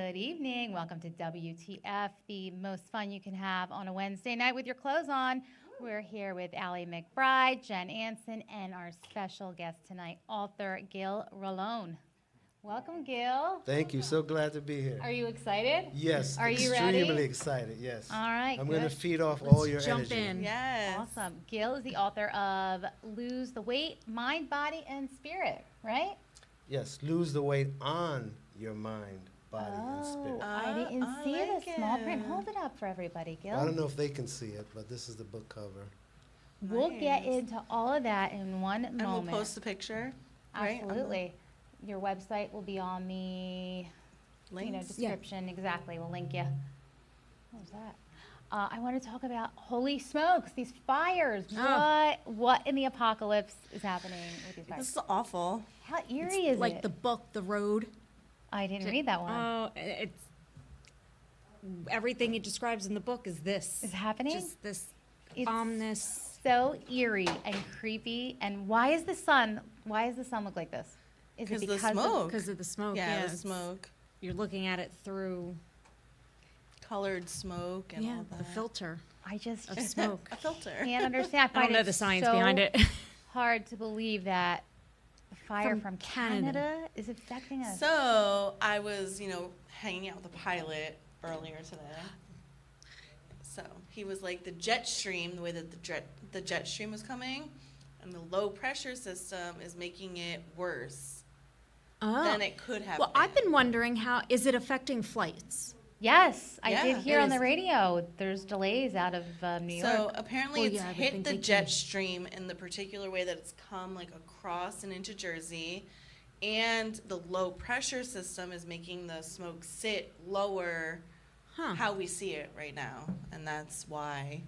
Good evening. Welcome to WTF, the most fun you can have on a Wednesday night with your clothes on. We're here with Allie McBride, Jen Anson, and our special guest tonight, author Gil Rolon. Welcome, Gil. Thank you. So glad to be here. Are you excited? Yes. Are you ready? Extremely excited, yes. All right, I'm good. going to feed off all your Jump energy. in. Yes. Awesome. Gil is the author of Lose the Weight, Mind, Body, and Spirit, right? Yes, lose the weight on your mind, body, and spirit. I didn't I see like the small print. it. Hold it up for everybody, Gil. I don't know if they can see it, but this is the book cover. We'll get Nice. into all of that in one And moment. we'll post a picture. Right? On the Absolutely. Your website will be on the links. description. Exactly. We'll link you. What was that? I want to talk about, holy smokes, these fires. Oh. What in the apocalypse is happening with these fires? This is awful. How eerie It's is like it? the book, The Road. I didn't read that one. Oh, it's everything he describes in the book is this. Is happening? Just this It's ominous. so eerie and creepy. And why does the sun look like this? Is it 'Cause the because smoke. Because of the smoke. Yeah, the it's- smoke. You're looking at it through Colored smoke and all that. the filter I just of smoke. A filter. can't understand. I I find don't know it the science so behind it. hard to believe that the fire From from Canada. Canada is affecting us. So I was, hanging out with the pilot earlier today. So he was like the jet stream, the way that the jet stream was coming, and the low pressure system is making it worse than it could have Well, been. I've been wondering how is it affecting flights? Yes, I Yeah, did hear it on the is. radio there's delays out of New So York. apparently Well, it's yeah, I would hit think the they jet can. stream in the particular way that it's come like across and into Jersey, and the low pressure system is making the smoke sit lower Huh. how we see it right now, and that's why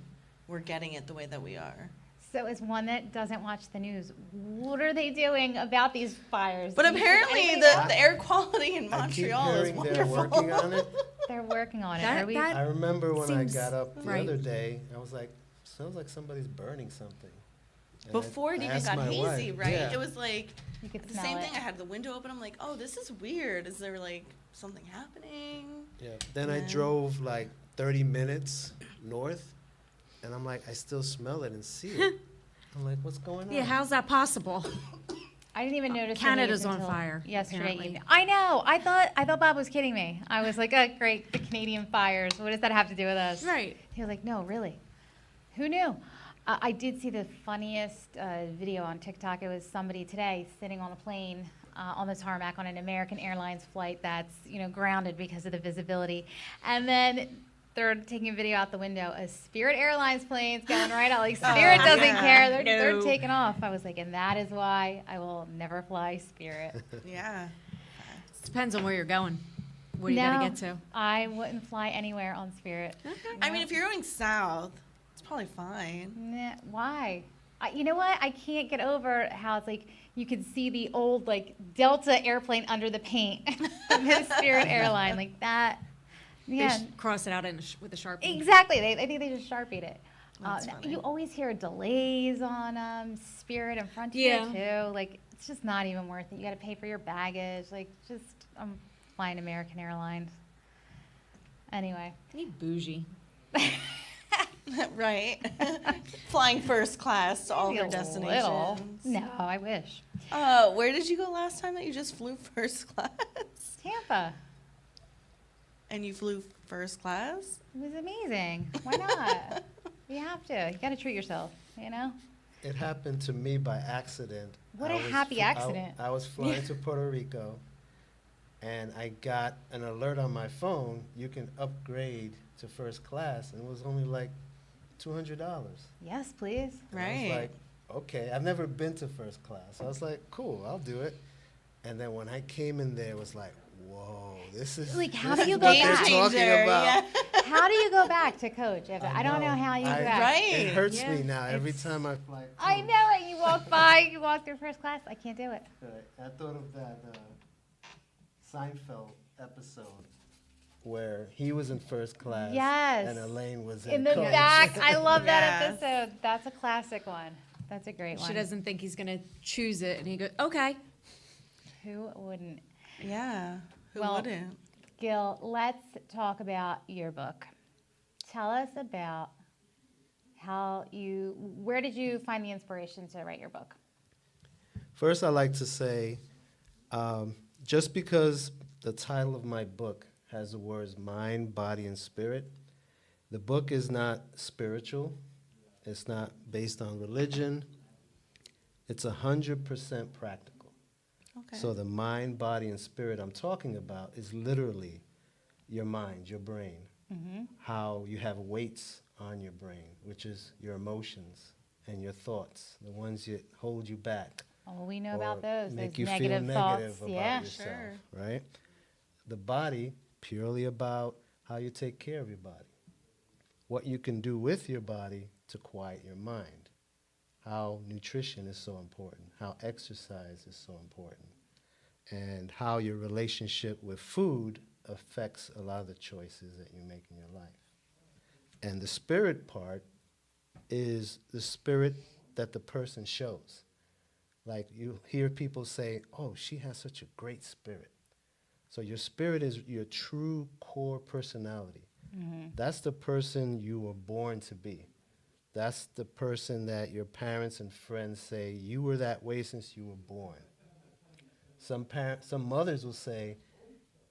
we're getting it the way that we are. So as one that doesn't watch the news, what are they doing about these fires? But Do you- does apparently anybody the, know? the air quality in I keep Montreal is hearing they're wonderful. working on it. They're working on it. That- Are we? that- I remember when I Seems got up the right. other day, I was like, sounds like somebody's burning something. And Before it I even asked got my hazy, wife, right? yeah. It was like You could the smell same it. thing. I had the window open. I'm like, oh, this is weird. Is there like something happening? Yeah. Then I Yeah. drove like 30 minutes north, and I'm like, I still smell it and see it. I'm like, what's going on? Yeah, how's that possible? I didn't even notice. the Canada's news on until fire, yesterday apparently. evening. I know. I thought Bob was kidding me. I was like, oh, great, the Canadian fires. What does that have to do with us? Right. He was like, no, really. Who knew? I did see the funniest video on TikTok. It was somebody today sitting on a plane on the tarmac on an American Airlines flight that's grounded because of the visibility, and then they're taking a video out the window. A Spirit Airlines plane's going right out. Like Spirit doesn't yeah. care. They're No. taking off. I was like, and that is why I will never fly Spirit. Yeah. Depends on where you're going. What do you gotta No, get to? I wouldn't fly anywhere on Spirit. I mean, if you're going south, it's probably fine. Nah, why? You know what? I can't get over how it's like you could see the old like Delta airplane under the paint of his Spirit airline like that. They Yeah, should cross it out with a Sharpie. exactly. I think they just sharpied it. That's funny. You always hear delays on Spirit and Frontier too. Like it's just not even worth it. You got to pay for your baggage. Like just I'm flying American Airlines. Anyway. You bougie. Right. Flying first class to all Maybe her a destinations. little. No, I wish. Where did you go last time that you just flew first class? Tampa. And you flew first class? It was amazing. Why not? You have to. You got to treat yourself, It happened to me by accident. What I a was happy fl- I- accident. I was flying to Puerto Rico, and I got an alert on my phone. You can upgrade to first class, and it was only like $200. Yes, please. And I Right. was like, okay, I've never been to first class. I was like, cool, I'll do it. And then when I came in there, it was like, whoa, this is Like, how this do you is go what they're back? talking Changer, about. yeah. How do you go back to coach? I don't know how you go back. Right. It hurts Yeah, me now every it's- time I fly. I know it. You walk by, you walk through first class. I can't do it. Right. I thought of that Seinfeld episode where he was in first class Yes. and Elaine was In the coach. back. I love that Yes. episode. That's a classic one. That's a great one. She doesn't think he's gonna choose it, and he goes, "Okay." Who wouldn't? Yeah. Who Well, wouldn't? Gil, let's talk about your book. Tell us about where did you find the inspiration to write your book? First, I like to say, just because the title of my book has the words mind, body, and spirit, the book is not spiritual. It's not based on religion. It's 100% practical. Okay. So the mind, body, and spirit I'm talking about is literally your mind, your brain, how you have weights on your brain, which is your emotions and your thoughts, the ones that hold you back. Oh, we know or about those make those you negative feel thoughts. negative about Yeah. yourself, Sure. right? The body, purely about how you take care of your body. What you can do with your body to quiet your mind. How nutrition is so important. How exercise is so important. And how your relationship with food affects a lot of the choices that you make in your life. And the spirit part is the spirit that the person shows. Like you hear people say, oh, she has such a great spirit. So your spirit is your true core personality. That's the person you were born to be. That's the person that your parents and friends say, you were that way since you were born. Some mothers will say,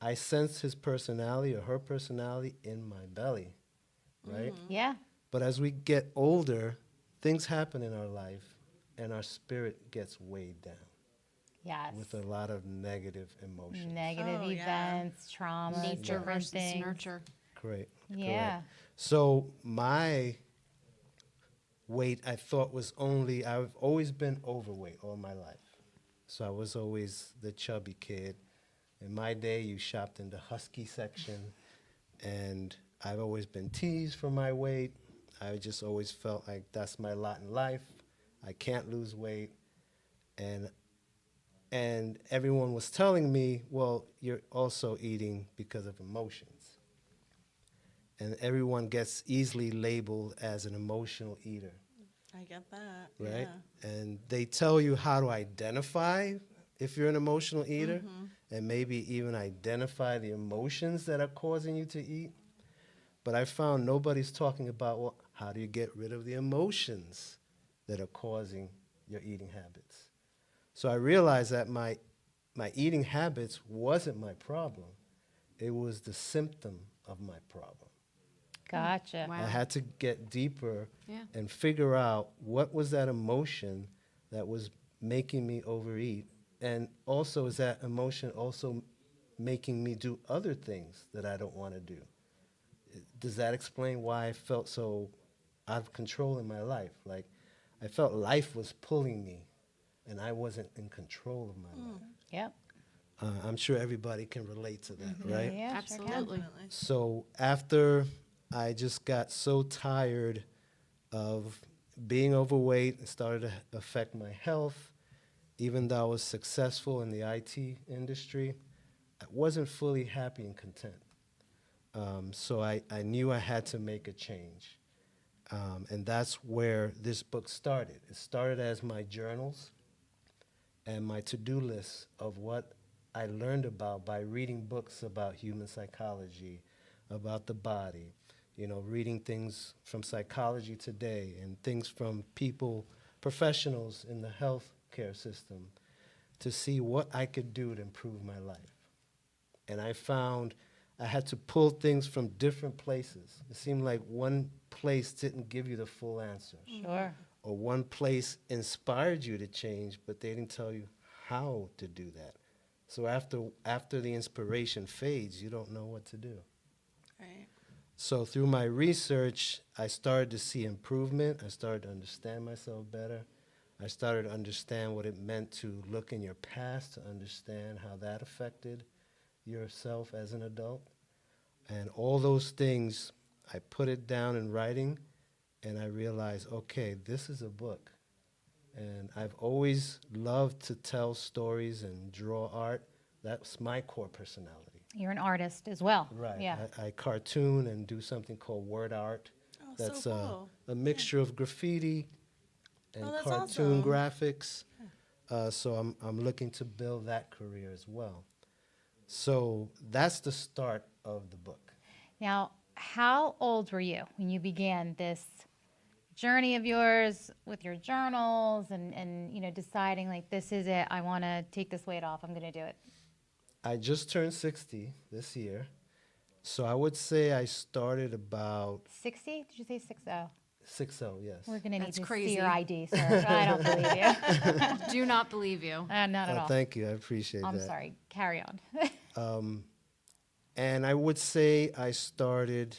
I sense his personality or her personality in my belly, right? Yeah. But as we get older, things happen in our life, and our spirit gets weighed down Yes. with a lot of negative emotions. Negative Oh, yeah. events, traumas, Nature different versus things. nurture. Correct. Yeah. Correct. So my weight, I thought was I've always been overweight all my life. So I was always the chubby kid. In my day, you shopped in the husky section, and I've always been teased for my weight. I just always felt like that's my lot in life. I can't lose weight. And everyone was telling me, well, you're also eating because of emotions. And everyone gets easily labeled as an emotional eater, I get that. right? Yeah. And they tell you how to identify if you're an emotional eater, and maybe even identify the emotions that are causing you to eat. But I found nobody's talking about, well, how do you get rid of the emotions that are causing your eating habits? So I realized that my eating habits wasn't my problem. It was the symptom of my problem. Gotcha. Wow. I had to get deeper Yeah. and figure out what was that emotion that was making me overeat. And also, is that emotion also making me do other things that I don't want to do? Does that explain why I felt so out of control in my life? Like, I felt life was pulling me, and I wasn't in control of my life. Yep. I'm sure everybody can relate to that, right? Yeah, sure can. Absolutely. Definitely. So after I just got so tired of being overweight, it started to affect my health. Even though I was successful in the IT industry, I wasn't fully happy and content. So I knew I had to make a change. And that's where this book started. It started as my journals and my to-do list of what I learned about by reading books about human psychology, about the body, reading things from Psychology Today and things from people, professionals in the healthcare system, to see what I could do to improve my life. And I found I had to pull things from different places. It seemed like one place didn't give you the full answer, Sure. or one place inspired you to change, but they didn't tell you how to do that. So after the inspiration fades, you don't know what to do. Right. So through my research, I started to see improvement. I started to understand myself better. I started to understand what it meant to look in your past to understand how that affected yourself as an adult. And all those things, I put it down in writing, and I realized, okay, this is a book. And I've always loved to tell stories and draw art. That's my core personality. You're an artist as well. Right. Yeah. I cartoon and do something called word art. Oh, That's so cool. a mixture of graffiti and Oh, that's cartoon awesome. graphics. So I'm looking to build that career as well. So that's the start of the book. Now, how old were you when you began this journey of yours with your journals and deciding like, this is it, I want to take this weight off, I'm going to do it? I just turned 60 this year. So I would say I started about 60? Did you say 60? 60, yes. We're going to need That's to see crazy. your ID, sir. I don't believe you. Do not believe you. Not at all. Thank you. I appreciate I'm that. sorry. Carry on. And I would say I started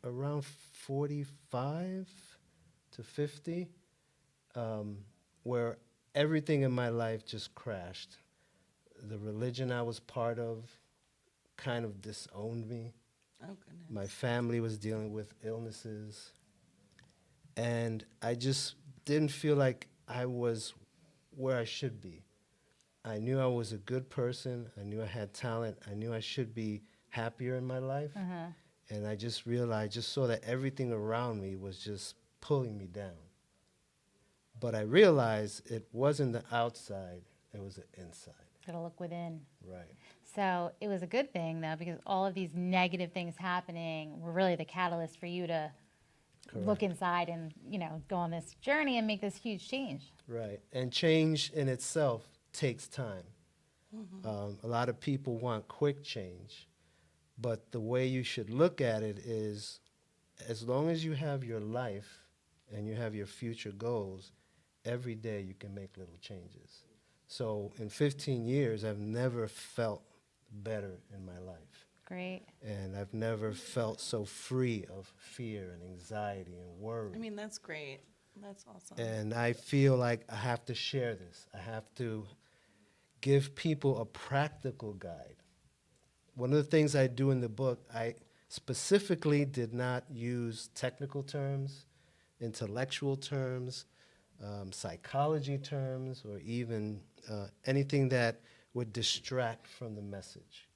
around 45 to 50, where everything in my life just crashed. The religion I was part of kind of disowned me. Oh, goodness. My family was dealing with illnesses. And I just didn't feel like I was where I should be. I knew I was a good person. I knew I had talent. I knew I should be happier in my life. And I just realized, just saw that everything around me was just pulling me down. But I realized it wasn't the outside, it was the inside. Gotta look within. Right. So it was a good thing, though, because all of these negative things happening were really the catalyst for you to look inside and, go on this journey and make this huge change. Right. And change in itself takes time. A lot of people want quick change, but the way you should look at it is, as long as you have your life and you have your future goals, every day you can make little changes. So in 15 years, I've never felt better in my life. Great. And I've never felt so free of fear and anxiety and worry. I mean, that's great. That's awesome. And I feel like I have to share this. I have to give people a practical guide. One of the things I do in the book, I specifically did not use technical terms, intellectual terms, psychology terms, or even anything that would distract from the message.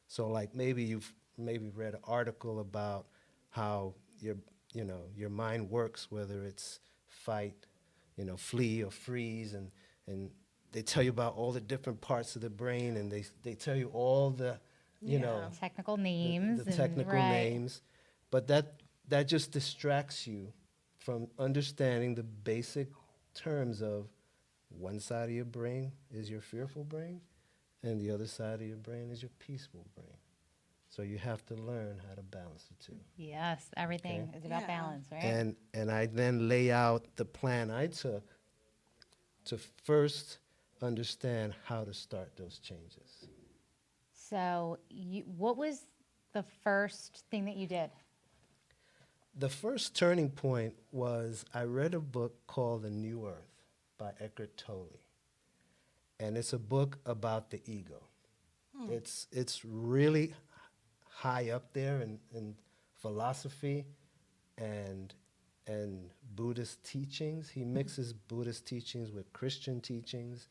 So like maybe you've read an article about how your mind works, whether it's fight, flee or freeze, and they tell you about all the different parts of the brain, and they tell you all the Technical names. the technical names, but that just distracts you from understanding the basic terms of one side of your brain is your fearful brain, and the other side of your brain is your peaceful brain. So you have to learn how to balance the two. Yes, everything Okay. is about Yeah. balance, right? And I then lay out the plan I took to first understand how to start those changes. So what was the first thing that you did? The first turning point was I read a book called The New Earth by Eckhart Tolle. And it's a book about the ego. It's really high up there in philosophy and Buddhist teachings. He mixes Buddhist teachings with Christian teachings,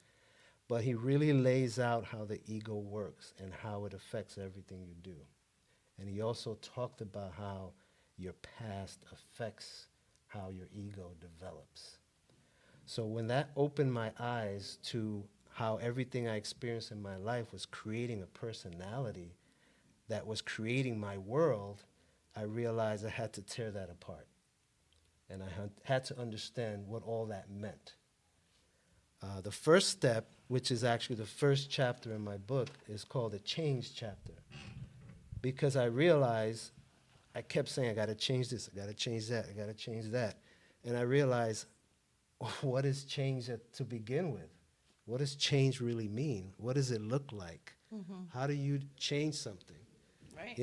but he really lays out how the ego works and how it affects everything you do. And he also talked about how your past affects how your ego develops. So when that opened my eyes to how everything I experienced in my life was creating a personality that was creating my world, I realized I had to tear that apart. And I had to understand what all that meant. The first step, which is actually the first chapter in my book, is called the change chapter. Because I realized, I kept saying, I got to change this, I got to change that, I got to change that. And I realized, what is change to begin with? What does change really mean? What does it look like? How do you change something? Right.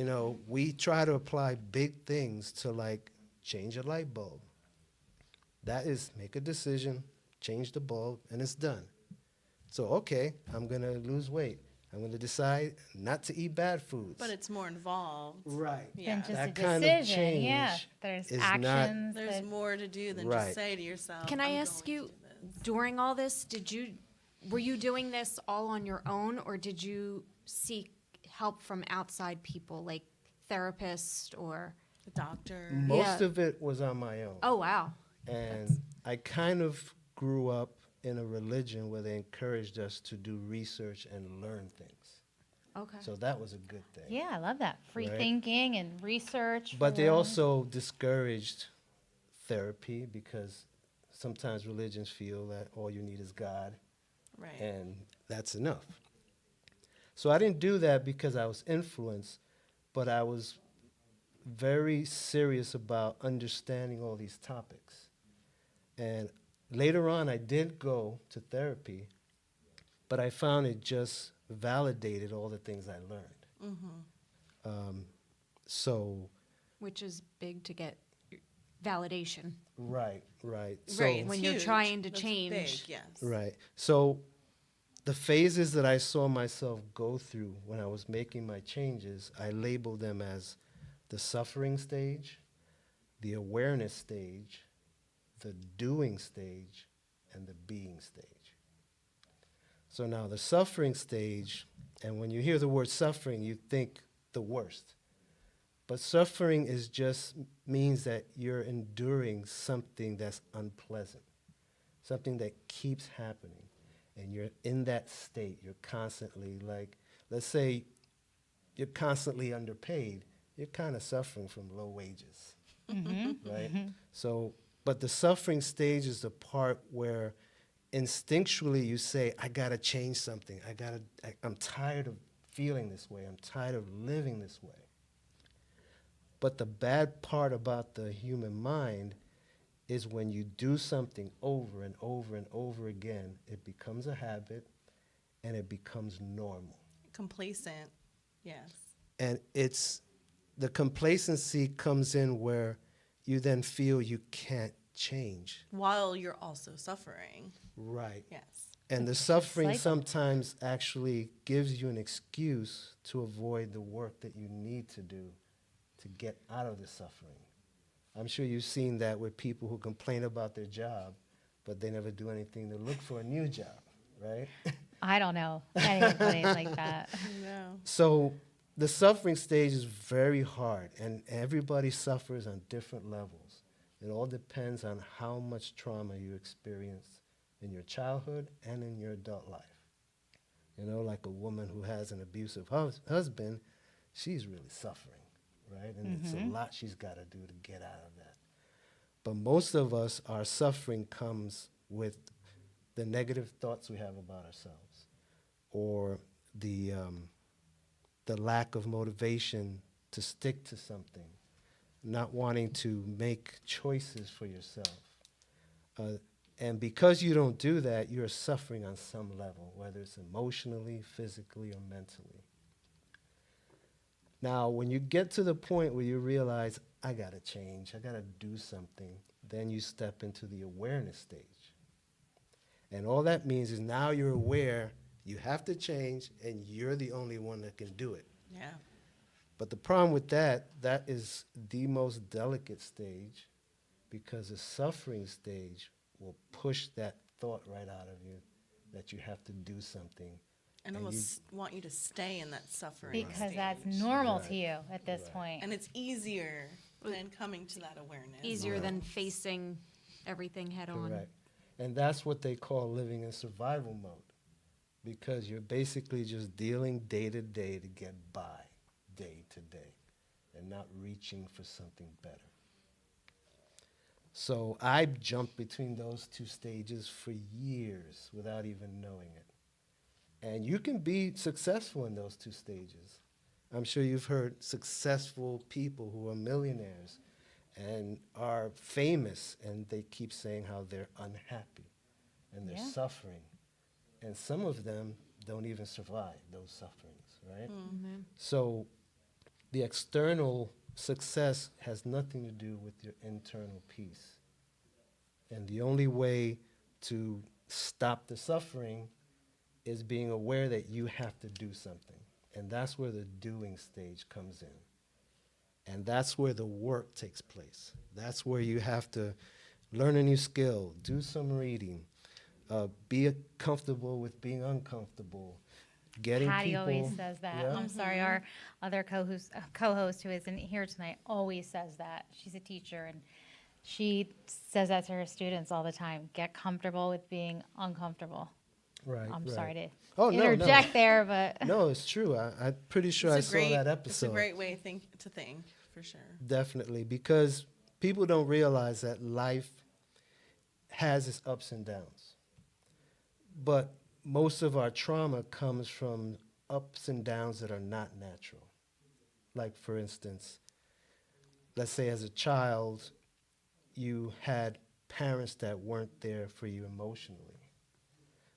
We try to apply big things to like change a light bulb. That is make a decision, change the bulb, and it's done. So, okay, I'm going to lose weight. I'm going to decide not to eat bad foods. But it's more involved. Right. Than Yeah. just That a kind of decision. change Yeah, there's is not- actions. There's that- more to do than Right. just say to yourself, Can I I'm ask going you, to do this. during all this, were you doing this all on your own, or did you seek help from outside people, like therapists or? The doctor. Most Yeah. of it was on my own. Oh, wow. And I kind of grew up in a religion where they encouraged us to do research and learn things. Okay. So that was a good thing. Yeah, I love that. Free Right. thinking and research. But for they your own- also discouraged therapy because sometimes religions feel that all you need is God Right. and that's enough. So I didn't do that because I was influenced, but I was very serious about understanding all these topics. And later on, I did go to therapy, but I found it just validated all the things I learned. So, Which is big to get validation. right. So, Right. When It's you're huge. trying to That's change. big, yes. Right. So the phases that I saw myself go through when I was making my changes, I labeled them as the suffering stage, the awareness stage, the doing stage, and the being stage. So now the suffering stage, and when you hear the word suffering, you think the worst. But suffering is just means that you're enduring something that's unpleasant, something that keeps happening. And you're in that state. You're constantly, like, let's say you're constantly underpaid. You're kind of suffering from low wages, right? So, but the suffering stage is the part where instinctually you say, I got to change something. I'm tired of feeling this way. I'm tired of living this way. But the bad part about the human mind is when you do something over and over and over again, it becomes a habit and it becomes normal. Complacent. Yes. And the complacency comes in where you then feel you can't change. While you're also suffering. Right. Yes. And the It's a suffering cycle. sometimes actually gives you an excuse to avoid the work that you need to do to get out of the suffering. I'm sure you've seen that with people who complain about their job, but they never do anything to look for a new job, right? I don't know anybody like that. No. So the suffering stage is very hard, and everybody suffers on different levels. It all depends on how much trauma you experienced in your childhood and in your adult life. You know, like a woman who has an abusive husband, she's really suffering, right? And it's a lot she's got to do to get out of that. But most of us, our suffering comes with the negative thoughts we have about ourselves, or the lack of motivation to stick to something, not wanting to make choices for yourself. And because you don't do that, you're suffering on some level, whether it's emotionally, physically, or mentally. Now, when you get to the point where you realize, I got to change, I got to do something, then you step into the awareness stage. And all that means is now you're aware you have to change, and you're the only one that can do it. Yeah. But the problem with that is the most delicate stage, because the suffering stage will push that thought right out of you that you have to do something. And And almost want you to stay in that suffering Because stage. that's normal Right. to you at this Right. point. And it's easier than coming to that awareness. Easier than facing everything head on. Correct. And that's what they call living in survival mode, because you're basically just dealing day to day to get by, day to day, and not reaching for something better. So I jumped between those two stages for years without even knowing it. And you can be successful in those two stages. I'm sure you've heard successful people who are millionaires and are famous, and they keep saying how they're unhappy and they're Yeah. suffering. And some of them don't even survive those sufferings, right? So the external success has nothing to do with your internal peace. And the only way to stop the suffering is being aware that you have to do something. And that's where the doing stage comes in. And that's where the work takes place. That's where you have to learn a new skill, do some reading, be comfortable with being uncomfortable, getting Patty people. always says that. Yeah. I'm sorry, our other co-host who isn't here tonight always says that. She's a teacher, and she says that to her students all the time. Get comfortable with being uncomfortable. Right. I'm right. sorry to Oh, no, no. interject there, but No, it's true. I'm pretty sure I saw that episode. It's a great way to think, for sure. Definitely, because people don't realize that life has its ups and downs. But most of our trauma comes from ups and downs that are not natural. Like, for instance, let's say as a child, you had parents that weren't there for you emotionally.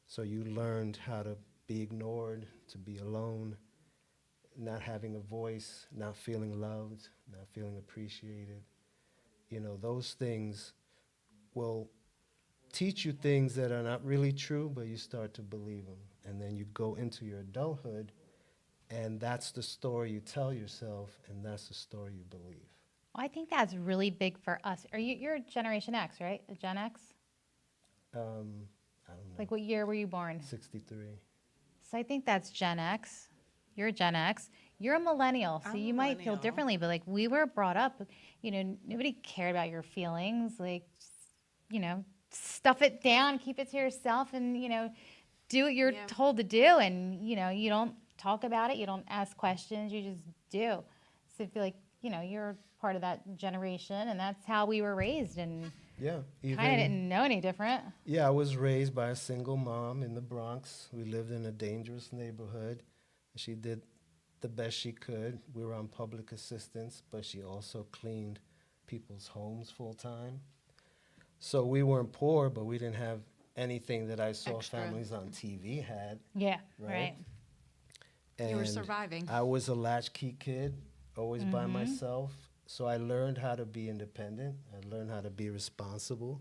So you learned how to be ignored, to be alone, not having a voice, not feeling loved, not feeling appreciated. You know, those things will teach you things that are not really true, but you start to believe them. And then you go into your adulthood, and that's the story you tell yourself, and that's the story you believe. I think that's really big for us. You're Generation X, right? A Gen X? I don't know. Like what year were you born? 63. So I think that's Gen X. You're a Gen X. You're a millennial, so I'm a you might feel millennial. differently. But like we were brought up, nobody cared about your feelings. Like, just, stuff it down, keep it to yourself, and do what you're Yeah. told to do. And you don't talk about it. You don't ask questions. You just do. So I feel like you're part of that generation, and that's how we were raised. And Yeah. kind of didn't know any different. Yeah, I was raised by a single mom in the Bronx. We lived in a dangerous neighborhood. She did the best she could. We were on public assistance, but she also cleaned people's homes full time. So we weren't poor, but we didn't have anything that I saw Extra. families on TV had. Yeah, Right. right. You were And surviving. I was a latchkey kid, always by myself. So I learned how to be independent. I learned how to be responsible.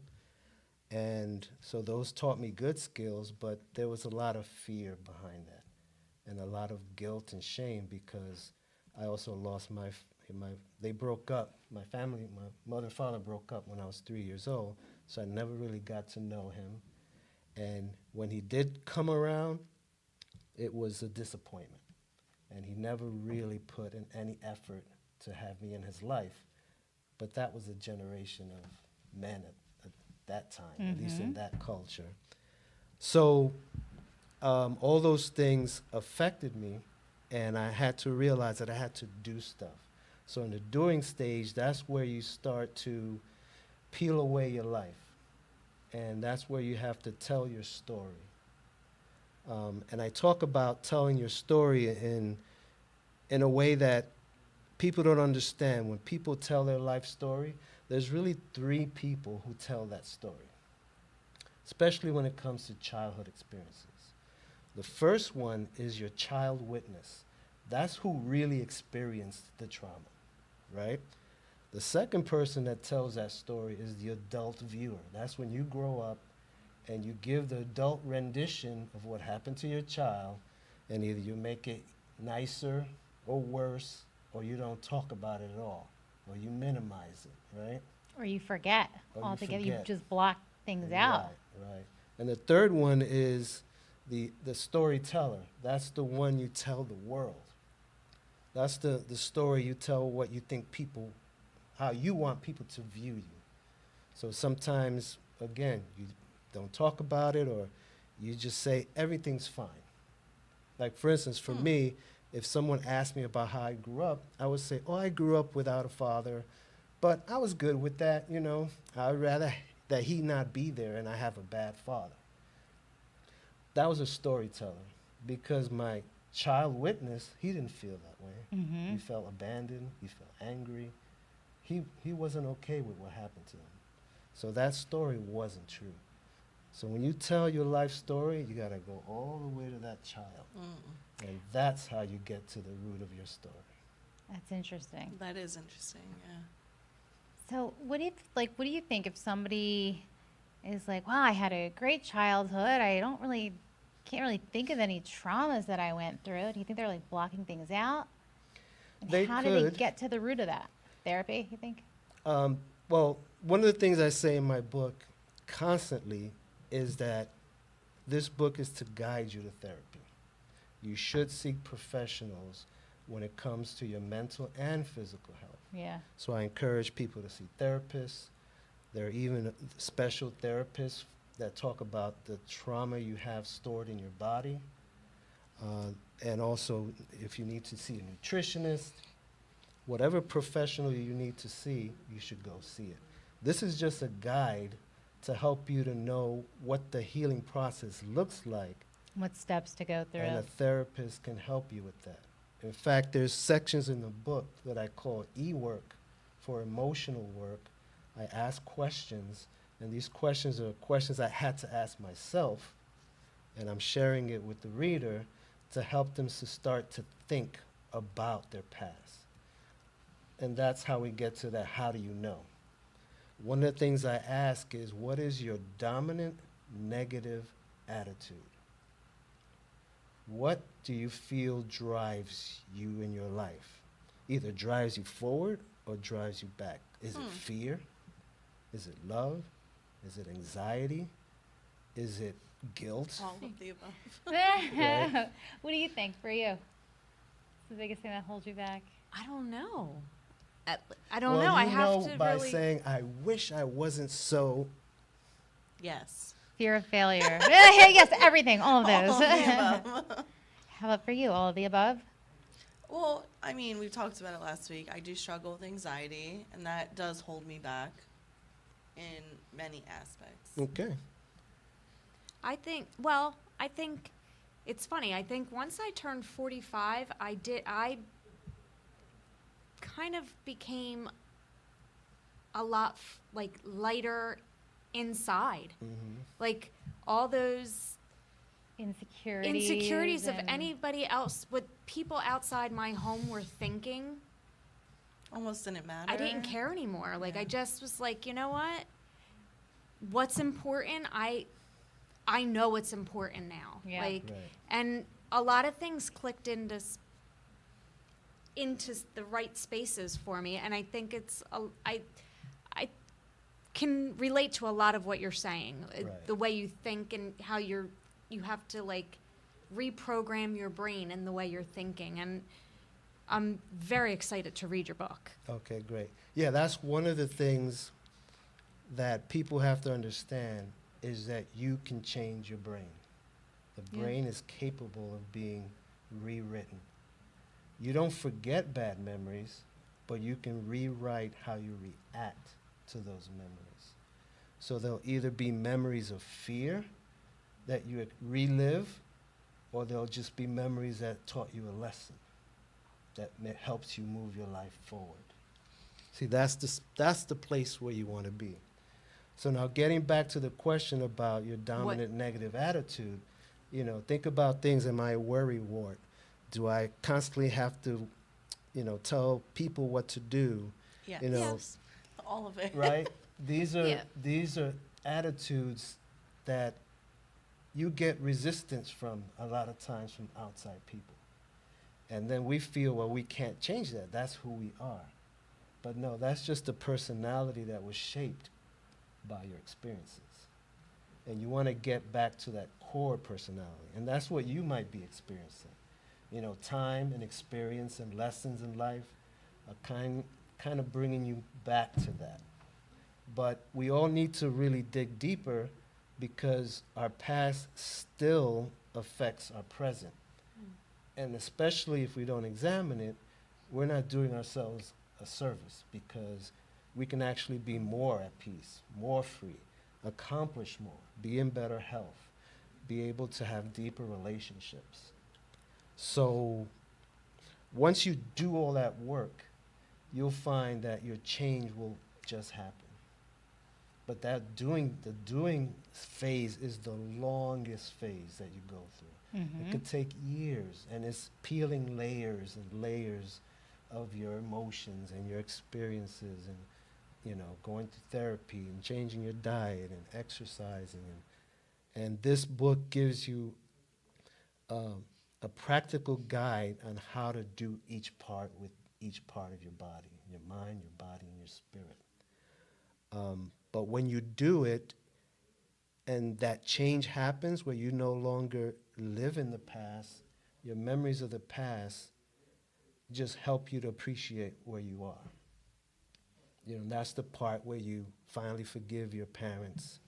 And so those taught me good skills, but there was a lot of fear behind that and a lot of guilt and shame because I also lost they broke up. My family, my mother and father broke up when I was 3 years old, so I never really got to know him. And when he did come around, it was a disappointment. And he never really put in any effort to have me in his life. But that was a generation of men at that time, at least in that culture. So all those things affected me, and I had to realize that I had to do stuff. So in the doing stage, that's where you start to peel away your life. And that's where you have to tell your story. And I talk about telling your story in a way that people don't understand. When people tell their life story, there's really 3 people who tell that story, especially when it comes to childhood experiences. The first one is your child witness. That's who really experienced the trauma, right? The second person that tells that story is the adult viewer. That's when you grow up and you give the adult rendition of what happened to your child, and either you make it nicer or worse, or you don't talk about it at all, or you minimize it, right? Or you forget Or you altogether. forget. You just block things out. Right, right. And the third one is the storyteller. That's the one you tell the world. That's the story you tell what you think people, how you want people to view you. So sometimes, again, you don't talk about it, or you just say everything's fine. Like, for instance, for me, if someone asked me about how I grew up, I would say, oh, I grew up without a father, but I was good with that, I'd rather that he not be there and I have a bad father. That was a storyteller, because my child witness, he didn't feel that way. He felt abandoned, he felt angry. He wasn't okay with what happened to him. So that story wasn't true. So when you tell your life story, you gotta go all the way to that child. And that's how you get to the root of your story. That's interesting. That is interesting, yeah. So what do you think if somebody is like, wow, I had a great childhood. I can't really think of any traumas that I went through. Do you think they're like blocking things out? And They how do they could. get to the root of that? Therapy, you think? Well, one of the things I say in my book constantly is that this book is to guide you to therapy. You should seek professionals when it comes to your mental and physical health. Yeah. So I encourage people to see therapists. There are even special therapists that talk about the trauma you have stored in your body. And also, if you need to see a nutritionist, whatever professional you need to see, you should go see it. This is just a guide to help you to know what the healing process looks like, What steps to go through? and a therapist can help you with that. In fact, there's sections in the book that I call e-work for emotional work. I ask questions, and these questions are questions I had to ask myself, and I'm sharing it with the reader to help them to start to think about their past. And that's how we get to that, how do you know? One of the things I ask is, what is your dominant negative attitude? What do you feel drives you in your life? Either drives you forward or drives you back. Is it fear? Is it love? Is it anxiety? Is it guilt? All of the above. Right. What do you think for you? What's the biggest thing that holds you back? I don't know. I don't Well, know. I you have know to by really. saying, I wish I wasn't so. Yes. Fear of failure. Yes, everything, all of those. All of the above. How about for you? All of the above? Well, I mean, we talked about it last week. I do struggle with anxiety, and that does hold me back in many aspects. Okay. I think it's funny. I think once I turned 45, I kind of became a lot like lighter inside. Mm-hmm. Like all those insecurities of and- anybody else, what people outside my home were thinking, Almost didn't matter. I didn't care anymore. Like Yeah. I just was like, you know what? What's important? I know what's important now. Yeah. Like, Right. and a lot of things clicked into the right spaces for me, and I think I can relate to a lot of what you're saying. Right. The way you think and how you have to like reprogram your brain in the way you're thinking, and I'm very excited to read your book. Okay, great. Yeah, that's one of the things that people have to understand is that you can change your brain. The Yeah. brain is capable of being rewritten. You don't forget bad memories, but you can rewrite how you react to those memories. So they'll either be memories of fear that you relive, or they'll just be memories that taught you a lesson that helps you move your life forward. See, that's the place where you want to be. So now getting back to the question about your dominant negative attitude, think about things, am I a worry wart? Do I constantly have to, tell people what to do? Yes. Yes. All of it. Right? These are Yeah. these are attitudes that you get resistance from a lot of times from outside people. And then we feel, well, we can't change that. That's who we are. But no, that's just a personality that was shaped by your experiences. And you want to get back to that core personality. And that's what you might be experiencing. Time and experience and lessons in life are kind of bringing you back to that. But we all need to really dig deeper because our past still affects our present. And especially if we don't examine it, we're not doing ourselves a service because we can actually be more at peace, more free, accomplish more, be in better health, be able to have deeper relationships. So once you do all that work, you'll find that your change will just happen. But the doing phase is the longest phase that you go through. It could take years, and it's peeling layers and layers of your emotions and your experiences, and going to therapy and changing your diet and exercising, and this book gives you a practical guide on how to do each part with each part of your body, your mind, your body, and your spirit. But when you do it, and that change happens where you no longer live in the past, your memories of the past just help you to appreciate where you are. That's the part where you finally forgive your parents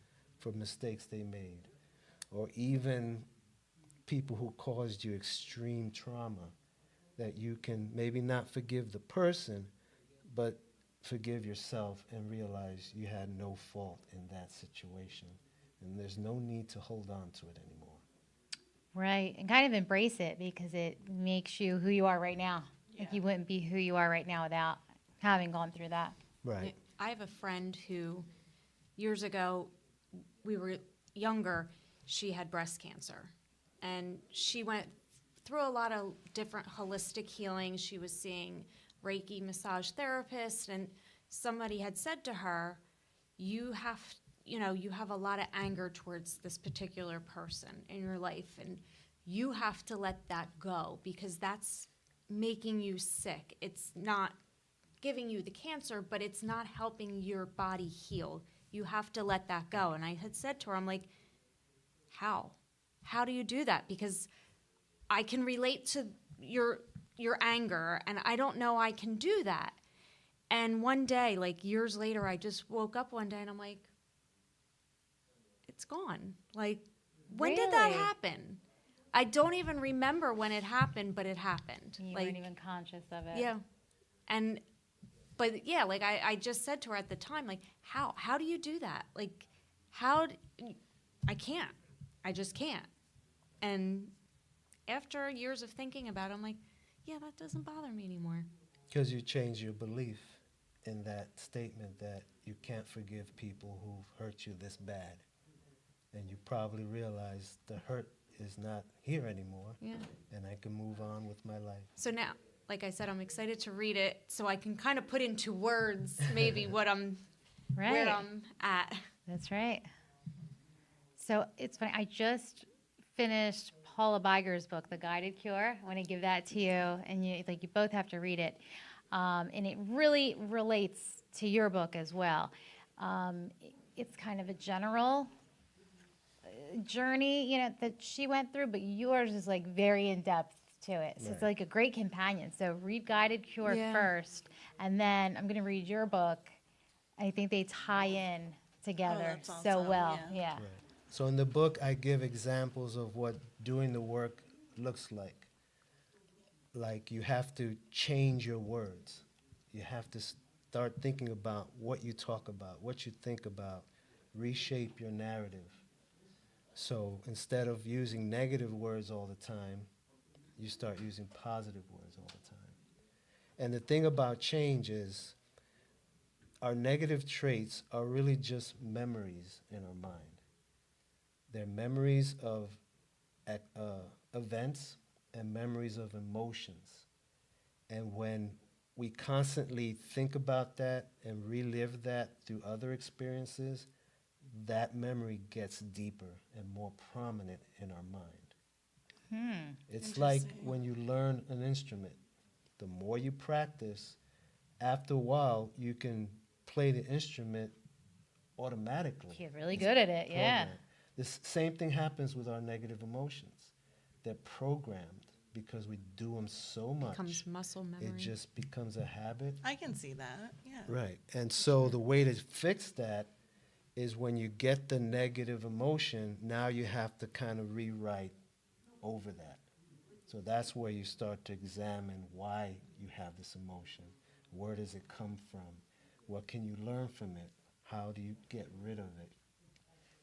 for mistakes they made, or even people who caused you extreme trauma, that you can maybe not forgive the person, but forgive yourself and realize you had no fault in that situation. And there's no need to hold on to it anymore. Right. And kind of embrace it because it makes you who you are right now. Like Yeah. you wouldn't be who you are right now without having gone through that. Right. I have a friend who, years ago, we were younger, she had breast cancer. And she went through a lot of different holistic healing. She was seeing Reiki massage therapists, and somebody had said to her, you have a lot of anger towards this particular person in your life, and you have to let that go because that's making you sick. It's not giving you the cancer, but it's not helping your body heal. You have to let that go. And I had said to her, I'm like, how? How do you do that? Because I can relate to your anger, and I don't know I can do that. And one day, like years later, I just woke up one day and I'm like, it's gone. Like, when did that Really? happen? I don't even remember when it happened, but it happened. You like, weren't even conscious of it. yeah. But yeah, like I just said to her at the time, like, how do you do that? Like, I can't. I just can't. And after years of thinking about it, I'm like, yeah, that doesn't bother me anymore. Because you change your belief in that statement that you can't forgive people who've hurt you this bad. And you probably realize the hurt is not here anymore, Yeah. and I can move on with my life. So now, like I said, I'm excited to read it so I can kind of put into words maybe what Right. where I'm at. That's right. So it's funny. I just finished Paula Biger's book, The Guided Cure. I want to give that to you, and you both have to read it. And it really relates to your book as well. It's kind of a general journey, that she went through, but yours is like very in depth to it. So it's Right. like a great companion. So read Guided Cure Yeah. first, and then I'm going to read your book. I think they tie in together that's so awesome. well. Yeah. Yeah. Right. So in the book, I give examples of what doing the work looks like. Like you have to change your words. You have to start thinking about what you talk about, what you think about, reshape your narrative. So instead of using negative words all the time, you start using positive words all the time. And the thing about change is our negative traits are really just memories in our mind. They're memories of events and memories of emotions. And when we constantly think about that and relive that through other experiences, that memory gets deeper and more prominent in our mind. It's like Interesting. when you learn an instrument. The more you practice, after a while, you can play the instrument automatically. You're really It's good at it, yeah. programmed. The same thing happens with our negative emotions. They're programmed because we do them so much. Becomes muscle memory. It just becomes a habit. I can see that. Yeah. Right. And so the way to fix that is when you get the negative emotion, now you have to kind of rewrite over that. So that's where you start to examine why you have this emotion. Where does it come from? What can you learn from it? How do you get rid of it?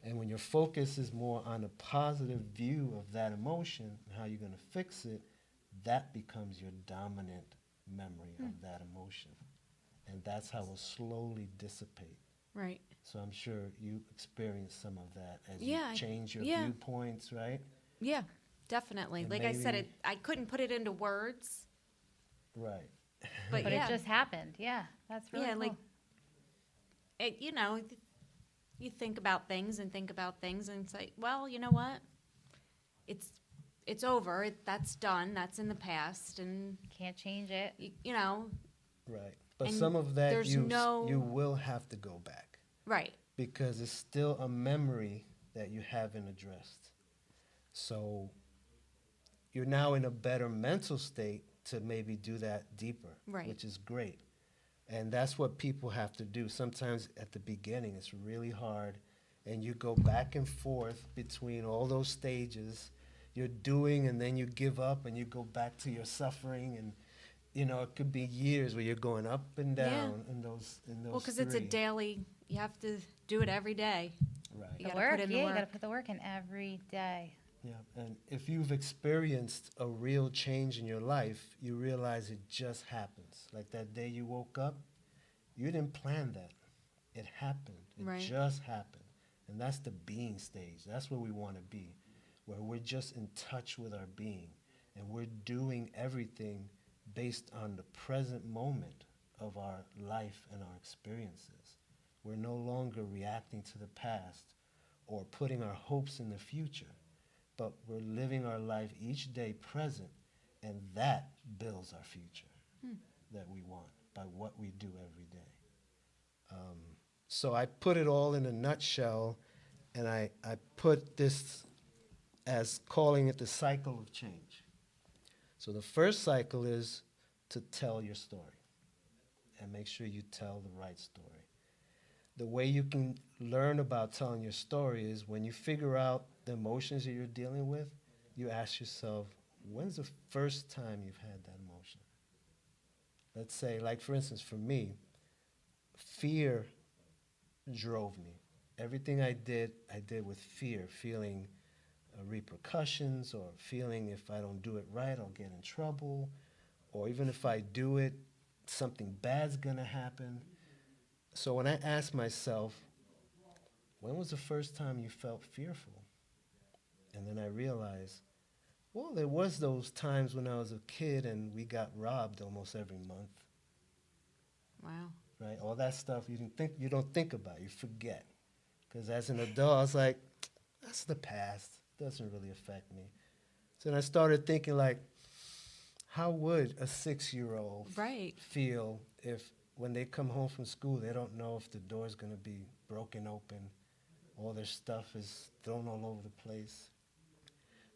And when your focus is more on a positive view of that emotion and how you're going to fix it, that becomes your dominant memory of that emotion. And that's how it will slowly dissipate. Right. So I'm sure you experienced some of that as Yeah, you change your yeah. viewpoints, right? Yeah, definitely. And Like I said, maybe- I couldn't put it into words, Right. but, But yeah. it just happened. Yeah. That's really yeah, cool. like you think about things and it's like, well, you know what? It's over. That's done. That's in the past, and Can't change it. you know, Right. But And some of that there's you no- you will have to go back right. because it's still a memory that you haven't addressed. So you're now in a better mental state to maybe do that deeper, Right. which is great. And that's what people have to do. Sometimes at the beginning it's really hard and you go back and forth between all those stages. You're doing, and then you give up, and you go back to your suffering, and it could be years where you're going up and down in those Well, because it's a three. daily, you have to do it every day. Right. You The gotta work, put in the yeah, you work. gotta put the work in every day. Yeah, and if you've experienced a real change in your life, you realize it just happens. Like that day you woke up, you didn't plan that. It happened. It Right. just happened. And that's the being stage. That's where we want to be, where we're just in touch with our being, and we're doing everything based on the present moment of our life and our experiences. We're no longer reacting to the past or putting our hopes in the future, but we're living our life each day present, and that builds our future that we want by what we do every day. So I put it all in a nutshell, and I put this as calling it the cycle of change. So the first cycle is to tell your story, and make sure you tell the right story. The way you can learn about telling your story is when you figure out the emotions that you're dealing with, you ask yourself, when's the first time you've had that emotion? Let's say, like for instance, for me, fear drove me. Everything I did with fear, feeling repercussions, or feeling if I don't do it right, I'll get in trouble, or even if I do it, something bad's gonna happen. So when I ask myself, when was the first time you felt fearful? And then I realized, well, there was those times when I was a kid and we got robbed almost every month, Wow. right? All that stuff you don't think about, you forget. Because as an adult, I was like, that's the past. Doesn't really affect me. So then I started thinking, like, how would a 6-year-old Right. feel if when they come home from school, they don't know if the door's going to be broken open, all their stuff is thrown all over the place.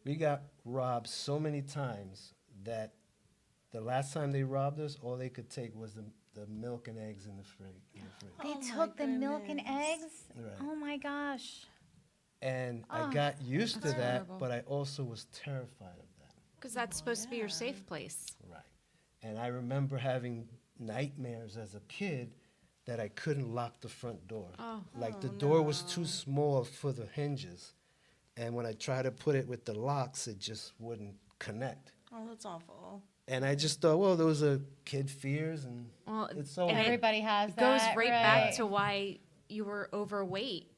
We got robbed so many times that the last time they robbed us, all they could take was the milk and eggs in the fridge. They Oh my took the milk and goodness. eggs? Right. Oh my gosh. And Oh, I got used to that's that, horrible. but I also was terrified of that. Because that's supposed to be your yeah. safe place. Right. And I remember having nightmares as a kid that I couldn't lock the front door. Oh. Like the Oh, door was too no. small for the hinges. And when I tried to put it with the locks, it just wouldn't connect. Oh, that's awful. And I just thought, well, those are kid fears, and Well, it's over. and Everybody has It goes that, right right? back to why you were overweight.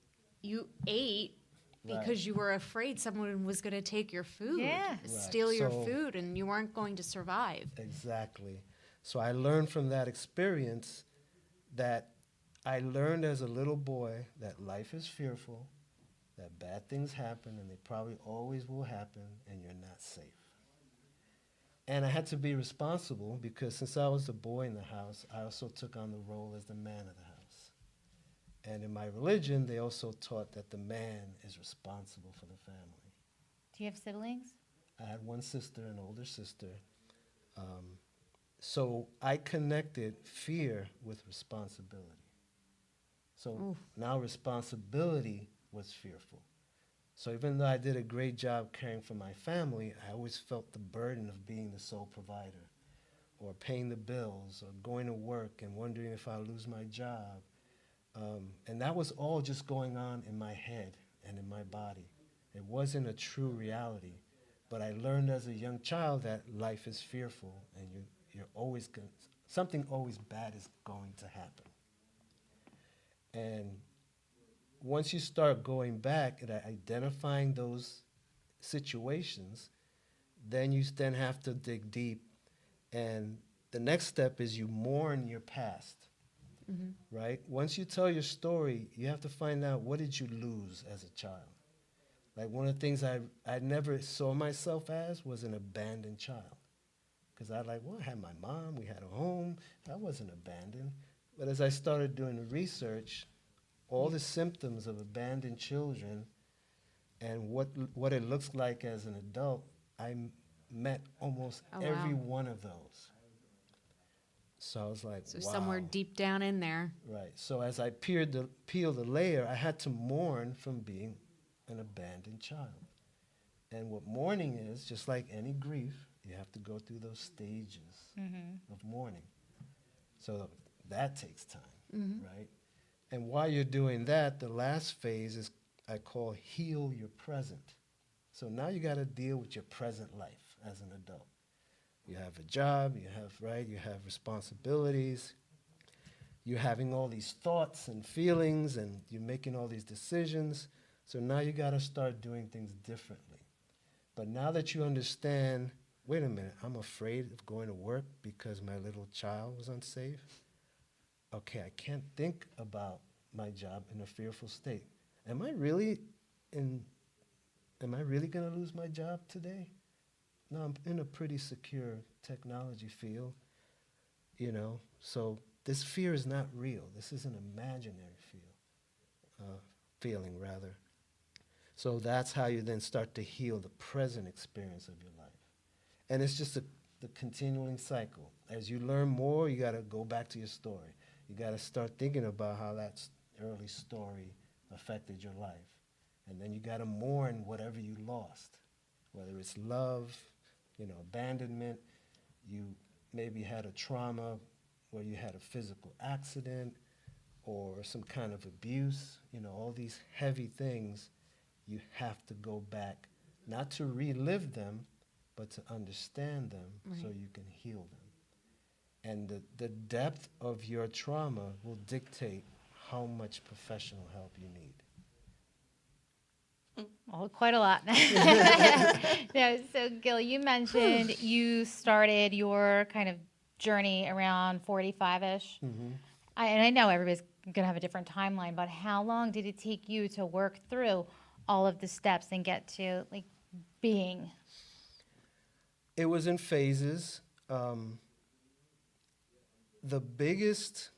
You ate Right. because you were afraid someone was going to take your food, Yeah. Right. steal your So- food, and you weren't going to survive. Exactly. So I learned from that experience that I learned as a little boy that life is fearful, that bad things happen, and they probably always will happen, and you're not safe. And I had to be responsible because since I was the boy in the house, I also took on the role as the man of the house. And in my religion, they also taught that the man is responsible for the family. Do you have siblings? I had one sister, an older sister. So I connected fear with responsibility. So Oof. now responsibility was fearful. So even though I did a great job caring for my family, I always felt the burden of being the sole provider, or paying the bills, or going to work and wondering if I'll lose my job. And that was all just going on in my head and in my body. It wasn't a true reality. But I learned as a young child that life is fearful, and you're always something always bad is going to happen. And once you start going back and identifying those situations, then you then have to dig deep. And the next step is you mourn your past, right? Once you tell your story, you have to find out, what did you lose as a child? Like one of the things I never saw myself as was an abandoned child. Because I had my mom, we had a home, I wasn't abandoned. But as I started doing the research, all the symptoms of abandoned children and what it looks like as an adult, met almost Oh, every wow. one of those. So I was like, So wow. somewhere deep down in there. Right. So as I peeled the layer, I had to mourn from being an abandoned child. And what mourning is, just like any grief, you have to go through those stages of mourning. So that takes time, right? And while you're doing that, the last phase is I call heal your present. So now you got to deal with your present life as an adult. You have a job, you have responsibilities. You're having all these thoughts and feelings, and you're making all these decisions. So now you got to start doing things differently. But now that you understand, wait a minute, I'm afraid of going to work because my little child was unsafe. Okay, I can't think about my job in a fearful state. Am I really going to lose my job today? No, I'm in a pretty secure technology field, so this fear is not real. This is an imaginary feeling rather. So that's how you then start to heal the present experience of your life. And it's just the continuing cycle. As you learn more, you got to go back to your story. You got to start thinking about how that early story affected your life. And then you got to mourn whatever you lost, whether it's love, abandonment. You maybe had a trauma where you had a physical accident or some kind of abuse. All these heavy things, you have to go back, not to relive them, but to understand them so you can heal them. And the depth of your trauma will dictate how much professional help you need. Well, quite a lot. No, so Gil, you mentioned you started your kind of journey around 45-ish. And I know everybody's going to have a different timeline, but how long did it take you to work through all of the steps and get to like being? It was in phases. The biggest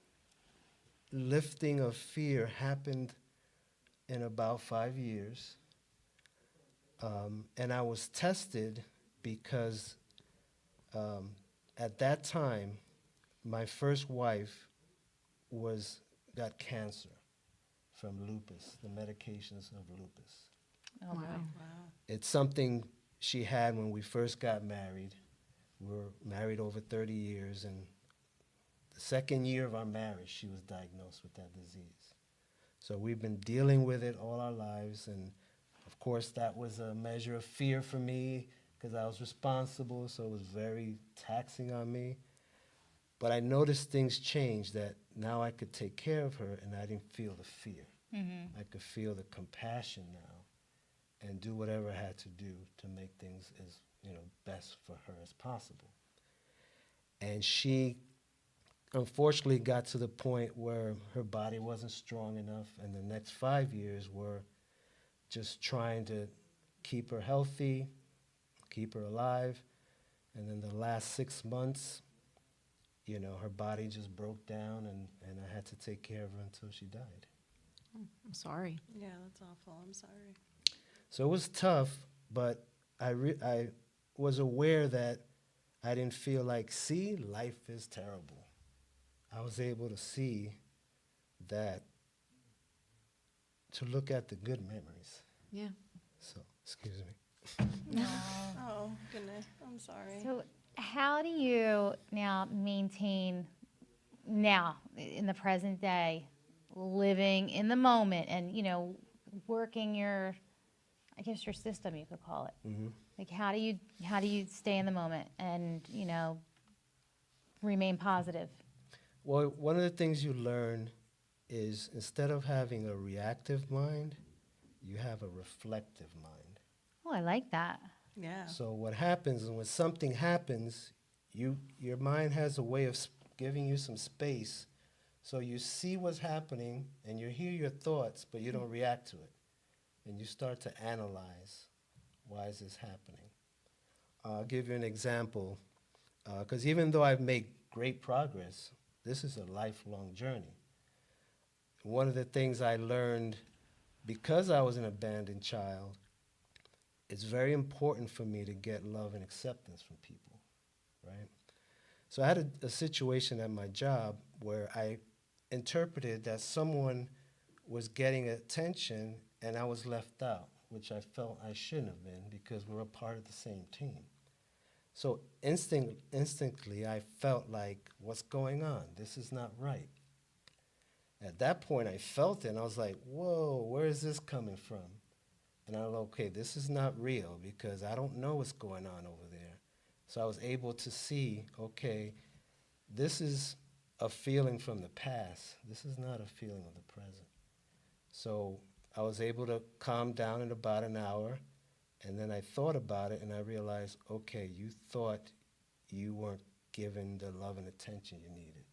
lifting of fear happened in about 5 years. And I was tested because at that time, my first wife got cancer from lupus, the medications of lupus. Oh, wow. Wow. It's something she had when we first got married. We were married over 30 years, and the second year of our marriage, she was diagnosed with that disease. So we've been dealing with it all our lives, and of course that was a measure of fear for me because I was responsible, so it was very taxing on me. But I noticed things changed, that now I could take care of her and I didn't feel the fear. I could feel the compassion now and do whatever I had to do to make things as best for her as possible. And she unfortunately got to the point where her body wasn't strong enough, and the next 5 years were just trying to keep her healthy, keep her alive. And then the last 6 months, her body just broke down, and I had to take care of her until she died. I'm sorry. Yeah, that's awful. I'm sorry. So it was tough, but I was aware that I didn't feel like, see, life is terrible. I was able to see that, to look at the good memories. Yeah. So, excuse me. Oh, goodness. I'm sorry. So how do you now maintain, now in the present day, living in the moment and, working your system, you could call it. Like how do you stay in the moment and, remain positive? Well, one of the things you learn is instead of having a reactive mind, you have a reflective mind. Oh, I like that. Yeah. So what happens is when something happens, your mind has a way of giving you some space, so you see what's happening and you hear your thoughts, but you don't react to it. And you start to analyze, why is this happening? I'll give you an example, because even though I've made great progress, this is a lifelong journey. One of the things I learned, because I was an abandoned child, it's very important for me to get love and acceptance from people, right? So I had a situation at my job where I interpreted that someone was getting attention and I was left out, which I felt I shouldn't have been because we're a part of the same team. So instantly, I felt like, what's going on? This is not right. At that point, I felt it, and I was like, whoa, where is this coming from? And I was like, okay, this is not real because I don't know what's going on over there. So I was able to see, okay, this is a feeling from the past. This is not a feeling of the present. So I was able to calm down in about an hour, and then I thought about it, and I realized, okay, you thought you weren't given the love and attention you needed.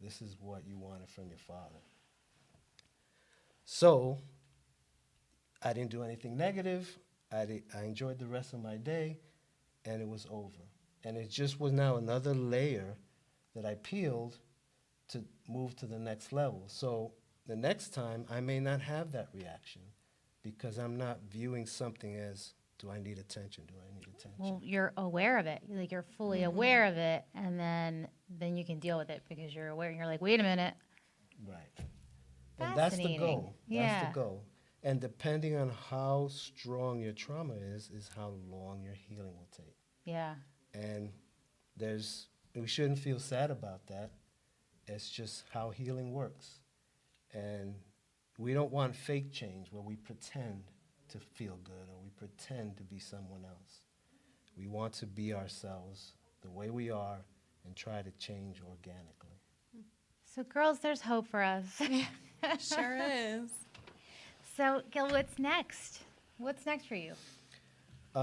This is what you wanted from your father. So I didn't do anything negative. I enjoyed the rest of my day, and it was over. And it just was now another layer that I peeled to move to the next level. So the next time, I may not have that reaction because I'm not viewing something as, do I need attention? Do I need attention? Well, you're aware of it. Like you're fully aware of it, and then you can deal with it because you're aware. And you're like, wait a minute. Right. And that's the Fascinating. goal. Yeah. That's the goal. And depending on how strong your trauma is how long your healing will take. Yeah. And we shouldn't feel sad about that. It's just how healing works. And we don't want fake change where we pretend to feel good or we pretend to be someone else. We want to be ourselves the way we are and try to change organically. So, girls, there's hope for us. Sure is. So, Gil, what's next? What's next for you?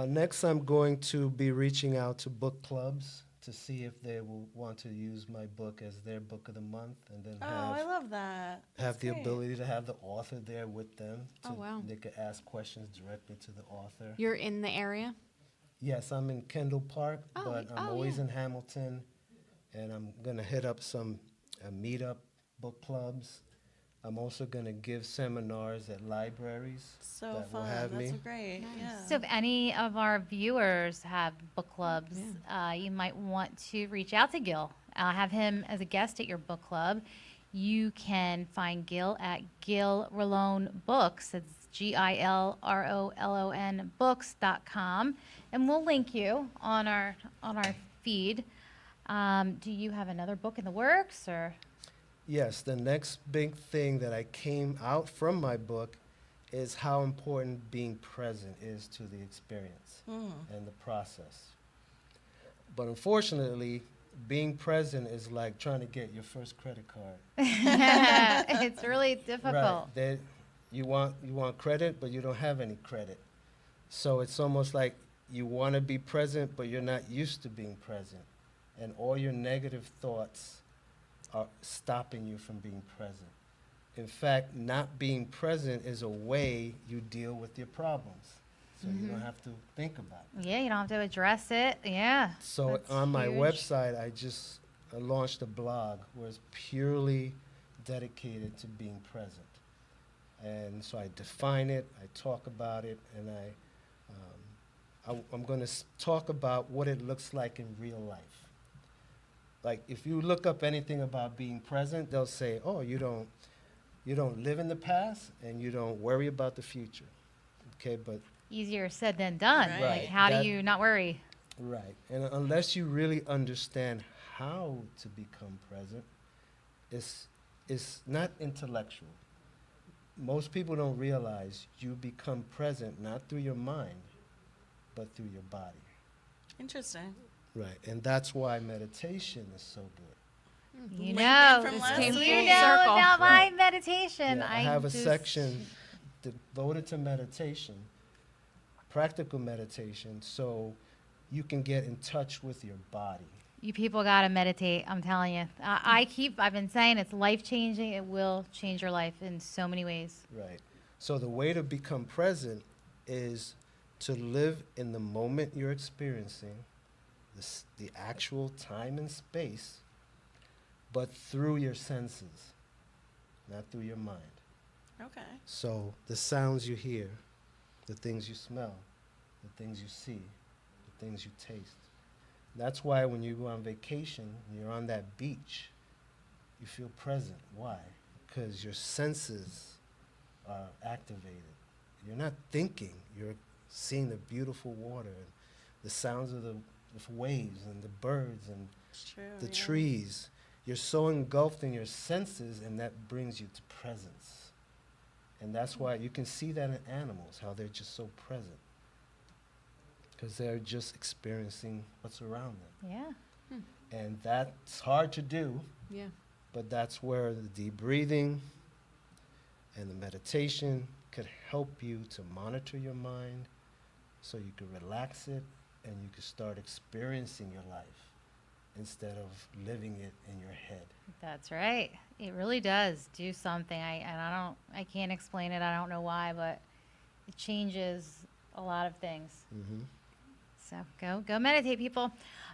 Next, I'm going to be reaching out to book clubs to see if they will want to use my book as their book of the month, and then Oh, I love that. have That's the great. ability to have the author there with them. Oh, wow. They could ask questions directly to the author. You're in the area? Yes, I'm in Kendall Park, Oh, but I'm oh, always yeah. in Hamilton, and I'm going to hit up some meetup book clubs. I'm also going to give seminars at libraries So that will fun. have That's me. great. Nice. Yeah. So, if any of our viewers have book clubs, you might want to reach out to Gil. Have him as a guest at your book club. You can find Gil at Gil Rolon Books. It's GILROLON books.com, and we'll link you on our feed. Do you have another book in the works, or? Yes, the next big thing that I came out from my book is how important being present is to the experience and the process. But unfortunately, being present is like trying to get your first credit card. It's really difficult. Right. You want credit, but you don't have any credit. So it's almost like you want to be present, but you're not used to being present. And all your negative thoughts are stopping you from being present. In fact, not being present is a way you deal with your problems. So you don't have to think about it. Yeah, you don't have to address it. Yeah. So that's on my huge. website, I just launched a blog where it's purely dedicated to being present. And so I define it, I talk about it, and I'm going to talk about what it looks like in real life. Like if you look up anything about being present, they'll say, "Oh, you don't live in the past and you don't worry about the future." Okay, but Easier said than done. Right. Like, Right. how That- do you not worry? right, and unless you really understand how to become present, it's not intellectual. Most people don't realize you become present not through your mind, but through your body. Interesting. Right, and that's why meditation is so good. You Lincoln know, from this last came week. you Full know circle. about my Right. meditation. Yeah, I have a just- section devoted to meditation, practical meditation, so you can get in touch with your body. You people gotta meditate. I'm telling you. I've been saying it's life changing. It will change your life in so many ways. Right. So the way to become present is to live in the moment you're experiencing, the actual time and space, but through your senses, not through your mind. Okay. So the sounds you hear, the things you smell, the things you see, the things you taste, That's why when you go on vacation, you're on that beach, you feel present. Why? Because your senses are activated. You're not thinking, you're seeing the beautiful water, and the sounds of the waves and the birds and It's true. the yeah. trees. You're so engulfed in your senses, and that brings you to presence. And that's why you can see that in animals, how they're just so present. Because they're just experiencing what's around them. Yeah. And that's hard to do, Yeah. but that's where the deep breathing and the meditation could help you to monitor your mind so you could relax it and you could start experiencing your life instead of living it in your head. That's right. It really does do something. I can't explain it. I don't know why, but it changes a lot of things. Mm-hmm. So go meditate, people.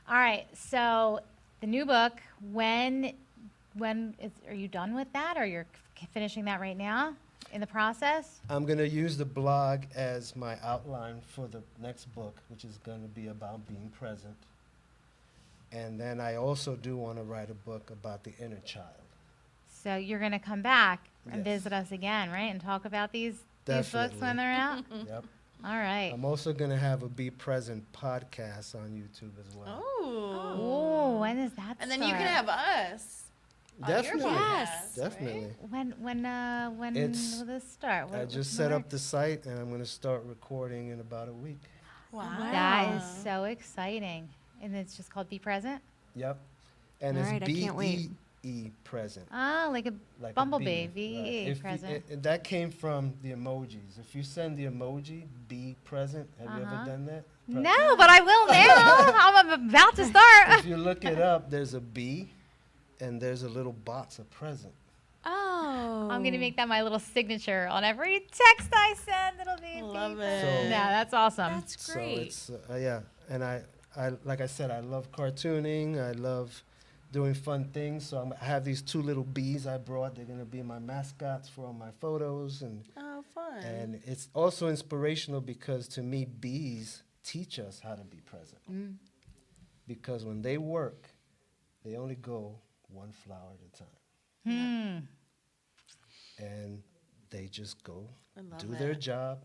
All right. So the new book, are you done with that, or you're finishing that right now in the process? I'm going to use the blog as my outline for the next book, which is going to be about being present. And then I also do want to write a book about the inner child. So you're going to come back and Yes. visit us again, right? And talk about these books Definitely. when they're out? Yep. All right. I'm also going to have a Be Present podcast on YouTube as well. Oh. Oh, when is that And then you can start? have us. on your Definitely. Yes. Definitely. When It's- will this start? I just set up the site, and I'm going to start recording in about a week. Wow. That is so exciting. And it's just called Be Present? Yep. And All it's right, I can't wait. B-E present. Ah, like a Like a bumblebee, bee, right. V-E, If you- present. that came from the emojis. If you send the emoji, be present. Have you ever Uh-huh. done that? No, but I will now. I'm about to start. If you look it up, there's a bee, and there's a little box of present. Oh. I'm going to make that my little signature on every text I send. It'll be Love Be it. Present. Yeah, that's awesome. That's So great. it's yeah, and I like I said, I love cartooning. I love doing fun things. So I have these two little bees I brought. They're gonna be my mascots for all my photos, and Oh, fun. it's also inspirational because to me, bees teach us how to be present. Because when they work, they only go one flower at a time, and they just go I love do their it. job,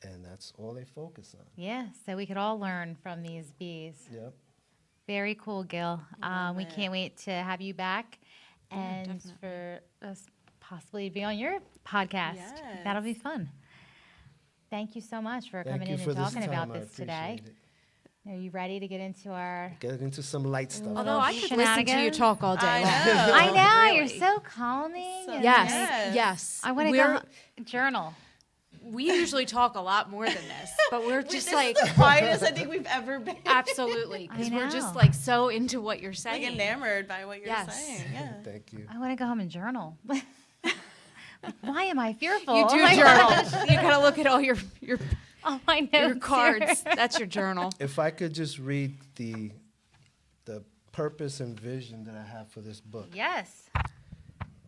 and that's all they focus on. Yeah, so we could all learn from these bees. Yep. Very cool, Gil. We it. can't wait to have you back and definitely. for us possibly to be on your podcast. That'll be Yes. fun. Thank you so much for Thank coming you in for and this talking time. about I this today. appreciate it. Are you ready to get into our... Get into some light stuff. Although I could listen to you Shenanigans? talk all day I long. know. I know, Really. you're so calming. So- and Yes, Yes. yes. I want to We're- go journal. We usually talk a lot more than this, but we're just This like is the quietest I think we've ever been. absolutely because I we're just know. like so into what you're Like saying. enamored by what you're Yes. saying. Yeah. Thank you. I want to go home and journal. Like, why am I fearful? You Oh do my journal. gosh. You gotta look at all your All my notes your here. cards. That's your journal. If I could just read the purpose and vision that I have for this book Yes.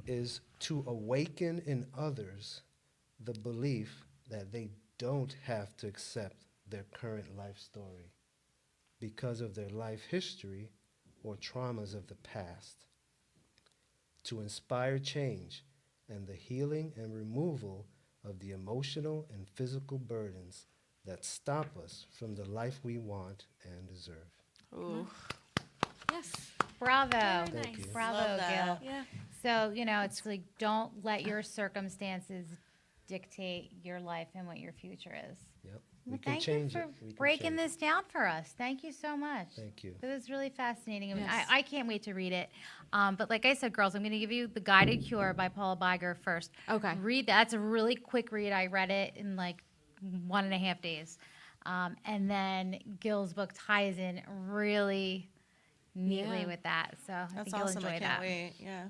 is to awaken in others the belief that they don't have to accept their current life story because of their life history or traumas of the past. To inspire change and the healing and removal of the emotional and physical burdens that stop us from the life we want and deserve. Ooh. Yes. Bravo. Thank you. Bravo, Love that. Gil. Yeah. So, it's like don't let your circumstances dictate your life and what your future is. Yep. Well, We can thank change you it. for We can breaking change this down for us. Thank you so much. Thank you. It was really fascinating. I mean, Yes. I can't wait to read it. But like I said, girls, I'm going to give you The Guided Cure by Paula Biger first. Okay. Read that. It's a really quick read. I read it in like 1.5 days. And then Gil's book ties in really neatly Yeah. with that. So I That's think you'll awesome. enjoy I can't that. wait. Yeah.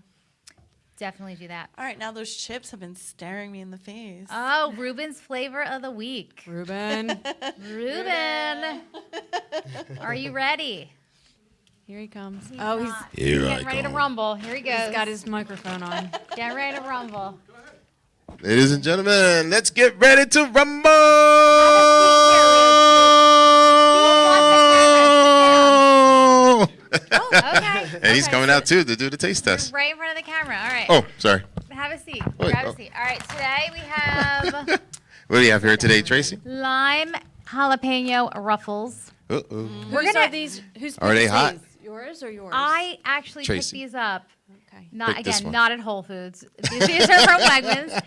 Definitely do that. All right. Now those chips have been staring me in the face. Oh, Ruben's flavor of the week. Ruben, Ruben, are you ready? here he comes. He's Oh, not. Here I Getting ready to come. rumble. Here he goes. he's got his microphone on. Getting ready to rumble. Ladies and gentlemen, let's get ready to rumble. Okay. And he's okay, coming so out too to do the taste you're test. right in front of the camera. All right. Oh, sorry. Have a seat. Wait, Grab oh. a seat. All right. Today we have What do you have here today, Tracy? lime jalapeno ruffles. Uh-oh. We're Whose gonna- are these? Who's Are they picked hot? these? Yours or yours? I actually picked Tracy. these up. Okay. Not Pick this again, one. not at Whole Foods. These are from Wegmans,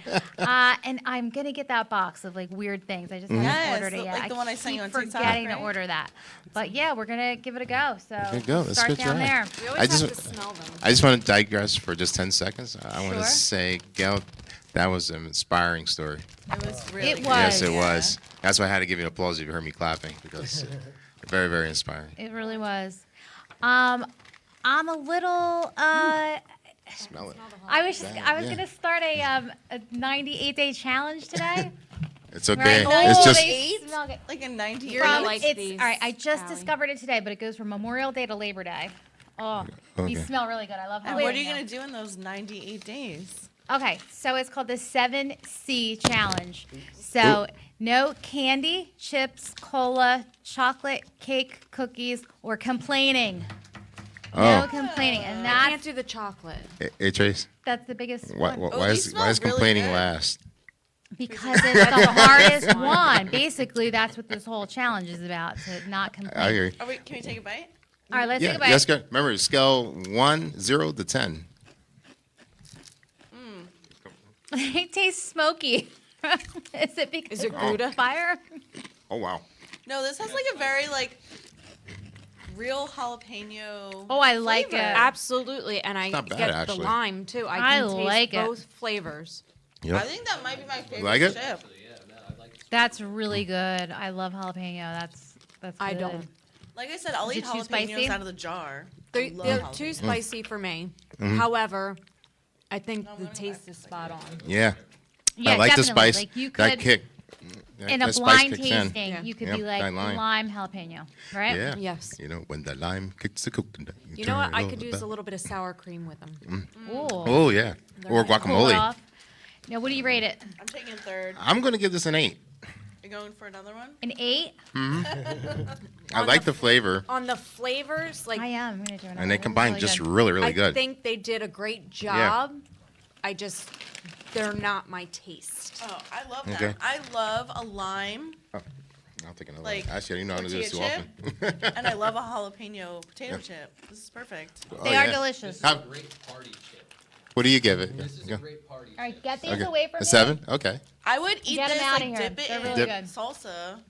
and I'm gonna get that box of like weird things. I just haven't Yes, ordered it yet. like the one I sent keep you on TikTok, forgetting to right? order that, but yeah, we're gonna give it a go. So There you go. Let's start go down try. there. We I always have just- to smell them. I just want to digress for just 10 seconds. I want Sure. to say, Gail, that was an inspiring story. It was really It good. was. Yes, it Yeah. was. That's why I had to give you an applause if you heard me clapping because very, very inspiring. It really was. I'm a little. Smell it. I was Yeah. gonna start a 98-day challenge today. It's okay. Right? It's Oh, just they smell good. Like in 90. You're gonna From- like it's, these, all right, I just Allie. discovered it today, but it goes from Memorial Day to Labor Day. Oh, these Okay. smell really good. I love And how. what are you going to do in those 98 days? Okay, so it's called the 7C challenge. So no candy, chips, cola, chocolate, cake, cookies, or complaining. No Oh, complaining, and I can't that's do the chocolate. hey, Trace. that's the biggest Why, one. why these is smell really complaining good. last? Because it's the hardest one. Basically, that's what this whole challenge is about, to not I complain. hear you. Can we take a bite? All right, let's Yeah, take a bite. yes, go. Remember, scale 1, 0 to 10. It tastes smoky. Is it because Is it of Gouda? fire? Oh, wow. No, this has like a very like real jalapeno. Oh, I like flavor. it. Absolutely, and I not bad, get actually. the lime too. I I can like taste it. both flavors. I Yep. think that might be my favorite like it? chip. That's really good. I love jalapeno. That's I good. don't. Like I said, I'll Is eat it too jalapenos spicy? out of the jar. They're, I love they're jalapenos. too spicy for me. Mm-hmm. However, I think I'm the gonna taste back is spot on. Yeah. Yeah, I like the definitely. spice. Like you that could, kick. in a that spice blind kicks in. tasting, Yeah. you could Yep, be like that lime. lime jalapeno, right? Yeah. Yes. You know, when the lime kicks the coconut. You know what? turn I it could over use a back. little bit of sour cream with them. Ooh. Oh, yeah. Or They're nice. Cool it guacamole. off. Now, what do you rate it? I'm taking third. I'm going to give this an 8. You going for another one? An 8? I like the flavor, On the flavors, like I am. I'm gonna do another and they one. combine Really just good. really, really I good. think they did a great job. They're not my taste. Oh, I love that. Okay. I love a lime I'll take another like, one. Actually, I didn't know how to do this too tortilla often. and I love a jalapeno potato chip. This is perfect. Oh, They are yeah. delicious. How- Great party chip. What do you give it? This is Go. a great party All right, chip. get these Okay. away from A me. 7? Okay. I would eat Get 'em this, outta like here. dip it They're in really Dip. good. salsa.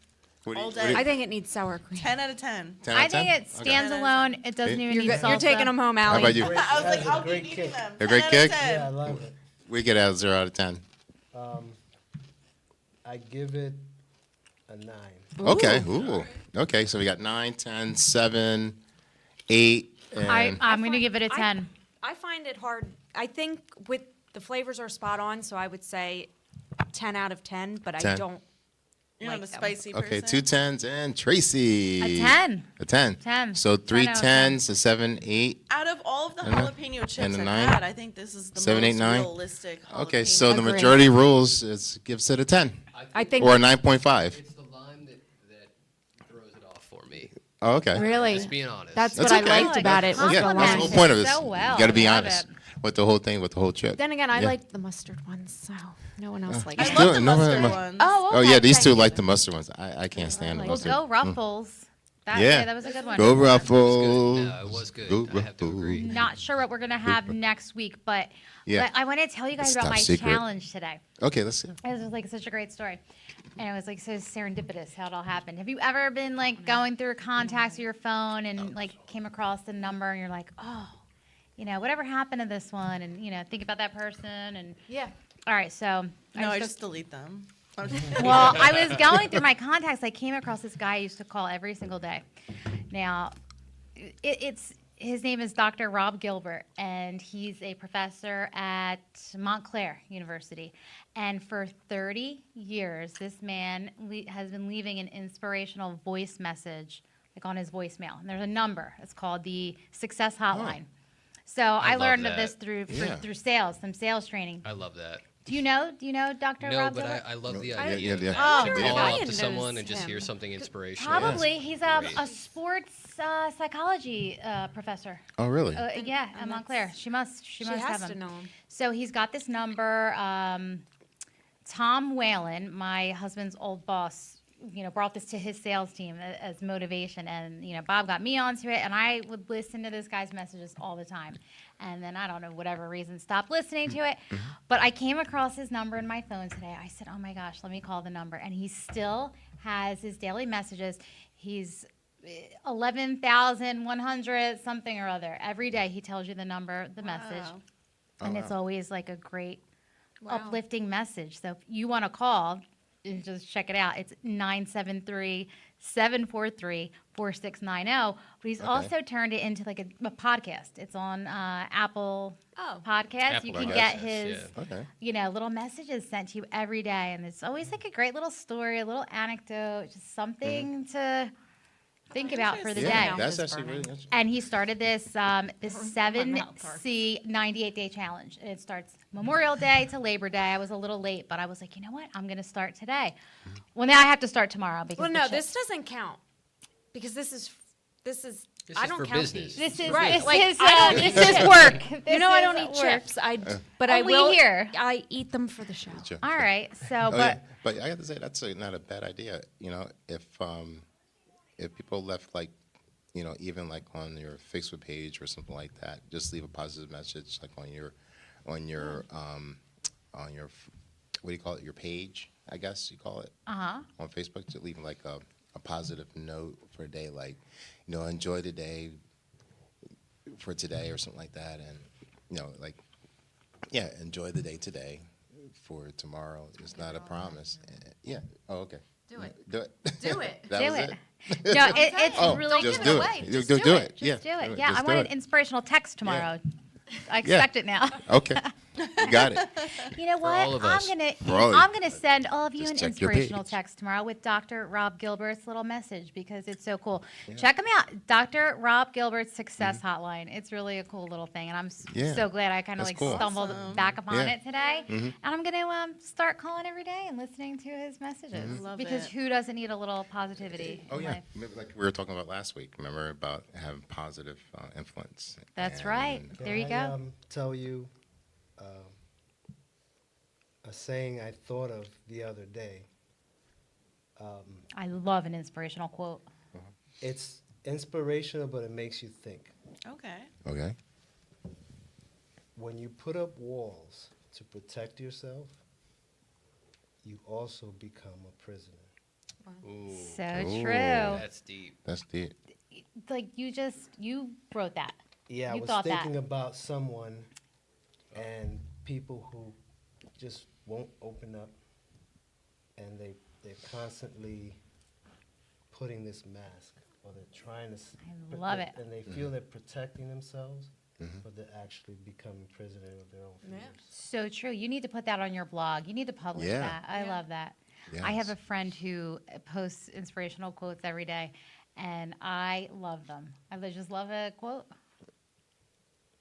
What do you, All what day. do you, I think it needs sour cream. 10 out of 10. 10 out I of 10? think it Okay. stands Okay. alone. It doesn't even need salsa. You're taking them home, How Allie. about you? I was like, That's a I'll great keep eating kick. them. A great 10 kick? Out of 10. Yeah, I love it. We get out of 0 out of 10. I give it a 9. Okay. Ooh. Okay, so we got 9, 10, 7, 8, and I'm gonna give it a 10. I find it hard. I think with the flavors are spot on, so I would say 10 out of 10, but I 10. don't You're not like a them. spicy person. okay, 2 10s and Tracy. A 10. A 10. 10. So 3 10 out of 10. 10s, a 7, 8. Out of all of the And a- jalapeno chips and a I've 9? had, I think this is the 7, most 8, 9? realistic Okay, jalapeno. so the Agree. majority rules is gives it a 10 I think or a 9.5. It's the lime that throws it off for me. Oh, okay. really Just being honest. that's That's what okay. I liked about it was Yeah, the that's the lime. whole point of this. So well. You got to be I love honest it. with the whole thing, with the whole trip. Then again, I Yeah. like the mustard ones, so no one else likes I it. Do love it. the No, mustard no. ones. Oh, Oh okay. yeah, these Thank two you. like the mustard ones. I can't stand the Well, mustard. go Ruffles. That, Yeah. yeah, that was a good one. Go It was Ruffles. good. No, it was good. Go I have to Ruffles. agree. Not sure what we're gonna have next week, but Yeah. I want to tell you guys It's about top my secret. challenge today. Okay, let's see. It was like such a great story, and it was like so serendipitous how it all happened. Have you ever been like going through contacts of your phone and like came across the number and you're like, oh, you know, whatever happened to this one, and you know, think about that person and Yeah. all right, so No, I just just delete them. well, I was going through my contacts. I came across this guy I used to call every single day. Now, it's his name is Dr. Rob Gilbert, and he's a professor at Montclair University. And for 30 years, this man has been leaving an inspirational voice message, like on his voicemail. And there's a number. It's called the Success Hotline. So I love learned of that. this through Yeah. through sales, some sales training. I love that. Do you know Dr. No, Rob but Gilbert? I love the Yeah, idea. yeah, Oh, To my call God. up to someone and just Him. hear something inspirational. Probably. He's Great. a sports psychology professor. Oh, really? Yeah, at and Montclair. that's- She must She have has him. to know him. So he's got this number. Tom Whalen, my husband's old boss, brought this to his sales team as motivation. And, Bob got me onto it, and I would listen to this guy's messages all the time. And then, I don't know, whatever reason, stopped listening to it. But I came across his number in my phone today. I said, oh my gosh, let me call the number. And he still has his daily messages. He's 11,100 something or other. Every day he tells you the number, the message. Wow. And it's always like a great Wow. uplifting message. So if you want to call, just check it out. It's 973-743-4690. But he's Okay. also turned it into like a podcast. It's on Apple Oh. Podcasts. Apple You can Podcasts, get his, Okay. little messages sent to you every day. And it's always like a great little story, a little anecdote, just something to think about for the interesting. day. Yeah, that's Mouth is actually really burning. interesting. And he started this this My mouth hurts. 7C 98-day challenge. And it starts Memorial Day to Labor Day. I was a little late, but I was like, you know what? I'm going to start today. Well, now I have to start tomorrow because Well, the no, chip- this doesn't count because this is This I is don't for count business. these. this is Right, this like, is I don't this eat is chips. work. You This know I is don't eat work. chips. But I Oh, we will. here. I eat them for the show. Sure. All right. So, Oh, but yeah. But I got to say that's not a bad idea. If people left even like on your Facebook page or something like that, just leave a positive message like on your what do you call it, your page, I guess you call it, on Facebook, to leave like a positive note for a day, like enjoy the day for today or something like that, and enjoy the day today for tomorrow. It's not a promise. Yeah. Oh, okay. Do it. Do it. Do it. That do was it. it. No, it's Oh, really just cool. do away. it. Just Do do it. Just Yeah. do it. Yeah, I Just want do an it. inspirational text tomorrow. I expect it now. Okay. You got it. You know For what? all of us. all of you. Send all of you Just an check your inspirational page. text tomorrow with Dr. Rob Gilbert's little message because it's so cool. Check him out, Dr. Rob Gilbert's Success Hotline. It's really a cool little thing, and I'm Yeah. so glad I kind of That's like cool. stumbled Awesome. back upon Yeah. it today. And I'm gonna start calling every day and listening to his messages Love because it. who doesn't need a little positivity? Oh in yeah. life? Remember, like we were talking about last week. Remember about having positive influence. That's right. And- There you Can I, go. tell you a saying I thought of the other day. I love an inspirational quote. It's inspirational, but it makes you think. Okay. Okay. When you put up walls to protect yourself, you also become a prisoner. Ooh, So Ooh. true. that's deep. That's deep. Like you wrote that. Yeah, I You was thought that. thinking about someone and people who just won't open up, and they're constantly putting this mask, or they're trying to. I love it. And they feel they're protecting themselves, but they're actually becoming prisoner of their own fears. So true. You need to put that on your blog. You need to publish Yeah. that. I love that. I have a Yes. friend who posts inspirational quotes every day, and I love them. I just love a quote.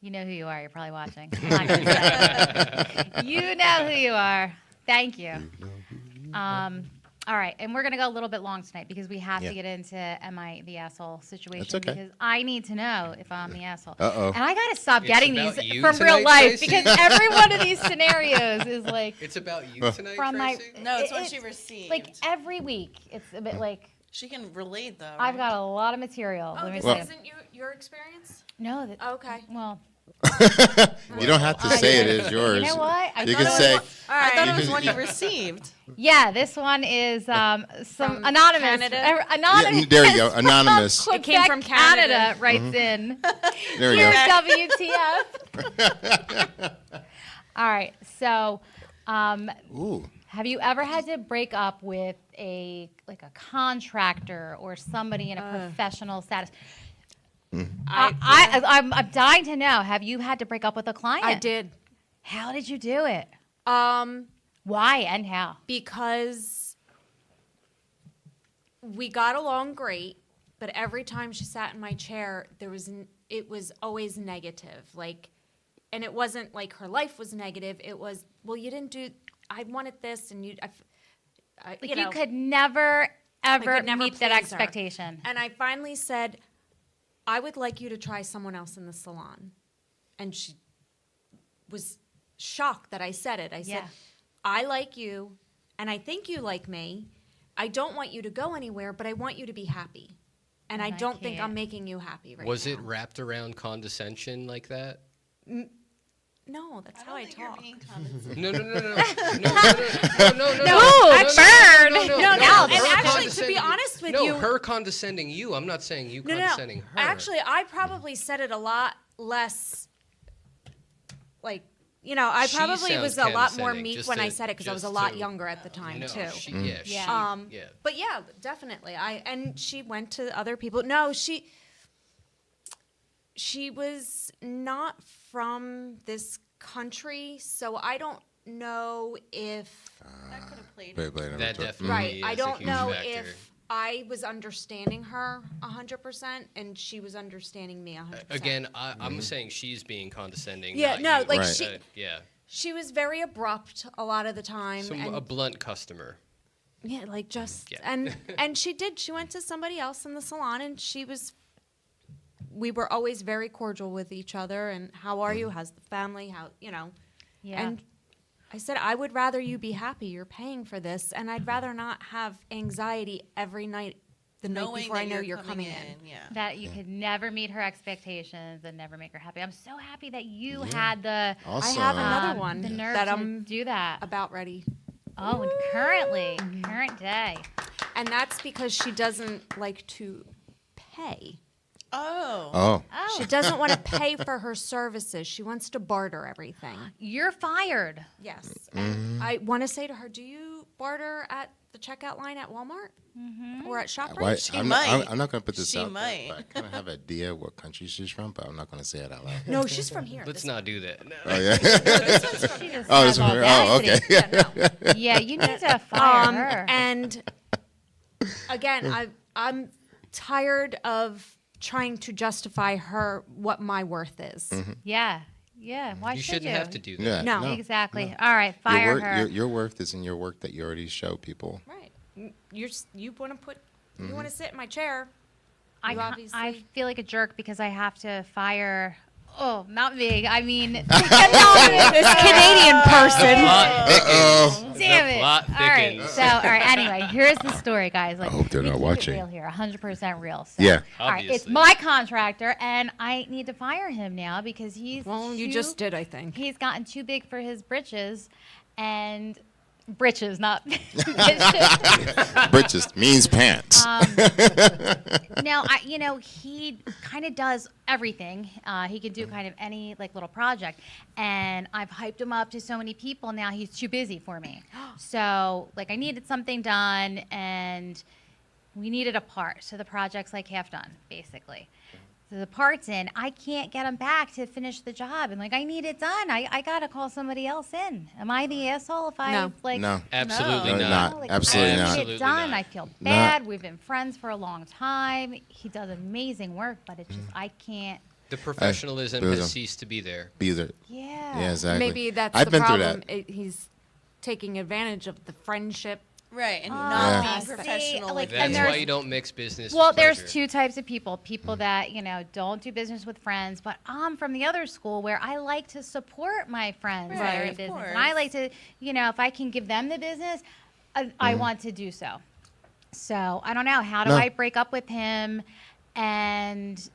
You know who you are. You're probably watching. I'm not gonna say it. You know who you are. Thank you. All right, and we're gonna go a little bit long tonight because we have Yeah. to get into "Am I the asshole?" situation That's okay. because I need to know if I'm the asshole. Uh-oh. And I gotta stop It's getting about these you from tonight, real life Tracy? because every one of these scenarios is like It's about you tonight, from my. Tracy? No, it's what it's she received. Like every week, it's a bit like She can relate though. I've right? got a lot of material. Oh, Let me this say. isn't your experience? No, that, Okay. well, You don't have to say it is yours. you know what? I You thought can it was say. All I right. thought it You was can- one you received. Yeah, this one is some From anonymous. Canada? Anonymous. Yeah, there you go, anonymous. Quebec, It came from Canada. writes in. There we Dear go. WTF. All right, so Ooh. have you ever had to break up with a contractor or somebody in a professional status? I'm dying to know. Have you had to break up with a client? I did. How did you do it? Um, Why and how? because we got along great, but every time she sat in my chair, it was always negative. Like and it wasn't like her life was negative. It was, well, you didn't do, I wanted this, and Like you could never, ever could never meet that please her. expectation. And I finally said, I would like you to try someone else in the salon. And she was shocked that I said it. I said, Yeah. I like you, and I think you like me. I don't want you to go anywhere, but I want you to be happy. And I And I don't think can't. I'm making you happy right Was now. it wrapped around condescension like that? No, that's I how don't I think you're talk. being condescending. No. No. Ooh, burn! No, Ouch. and Her actually, to be condescending- honest with no, you, her condescending you. I'm not saying you no. condescending her. Actually, I probably said it a lot less, like, I She probably was a sounds lot more condescending, meek just when I to- said it because I was a just lot to- younger at the time no, too. Yeah. But yeah, definitely. And she went to other people. No, she was not from this country, so I don't know if That could have played. That definitely right. is I a don't huge know factor. if I was understanding her 100% and she was understanding me 100%. Again, I'm saying she's being condescending. Yeah, not no, you. like Right. she Yeah. she was very abrupt a lot of the time, A and blunt customer. yeah, like just Yeah. and she went to somebody else in the salon, and we were always very cordial with each other, and how are you? How's the family? Yeah. And I said, I would rather you be happy. You're paying for this, and I'd rather not have anxiety every night, the night Knowing before I that know you're you're coming in. Yeah. That you could never meet her expectations and never make her happy. I'm so happy that you had the Awesome. I have another one the nerve that to I'm do that. about ready. Oh, and current day. And that's because she doesn't like to pay. Oh. Oh, Oh, She doesn't want to pay for her services. She wants to barter everything. you're fired. Yes. And I want to say to her, do you barter at the checkout line at Walmart or at ShopRite? why, She I'm might. not going to put this She out might. there, but I kind of have an idea what country she's from, but I'm not going to say it out loud. No, she's from here. Let's This- not do that. No. Oh, yeah. She just Oh, has this one. Oh, audacity. okay. Yeah, no. Yeah, you need to fire her. And again, I'm tired of trying to justify what my worth is. Yeah. Why You should shouldn't you? have to do that. Yeah, No. Exactly. All right, fire her. Your worth is in your work that you already show people. Right. You want to you want to sit in my chair. I You ca- obviously- I feel like a jerk because I have to fire. Oh, not me. I mean, This Canadian person. Uh-oh. Damn The it. plot All right. thickens. So, all right. Anyway, here's the story, guys. Like, I hope they're we not keep it watching. Real here, 100% real. So, Yeah. All right. It's Obviously. my contractor, and I need to fire him now because he's. Well, you too- just did, I think. He's gotten too big for his britches, and britches, not bitches. Britches means pants. Now, he kind of does everything. He can do kind of any little project, and I've hyped him up to so many people. Now he's too busy for me. So I needed something done, and we needed a part. So the project's half done, basically. So the part's in. I can't get him back to finish the job, and I need it done. I gotta call somebody else in. Am I the asshole if I No. No. Absolutely No, not. not. Absolutely I not. need Absolutely it done. not. I feel bad. We've been friends for a long time. He does amazing work, but it's just I can't. The professionalism Boozum. has ceased to be there. Be there. Yeah. Yeah, exactly. Maybe that's I've the been problem. through that. He's taking advantage of the friendship. Right, and Yeah. not being See, professional. like, with and That's it. why there's- you don't mix business Well, with there's pleasure. two types of people. People that don't do business with friends, but I'm from the other school where I like to support my friends that are Right, in of business, course. and I like to, if I can give them the business, I want to do so. So I don't know. How do No. I break up with him? And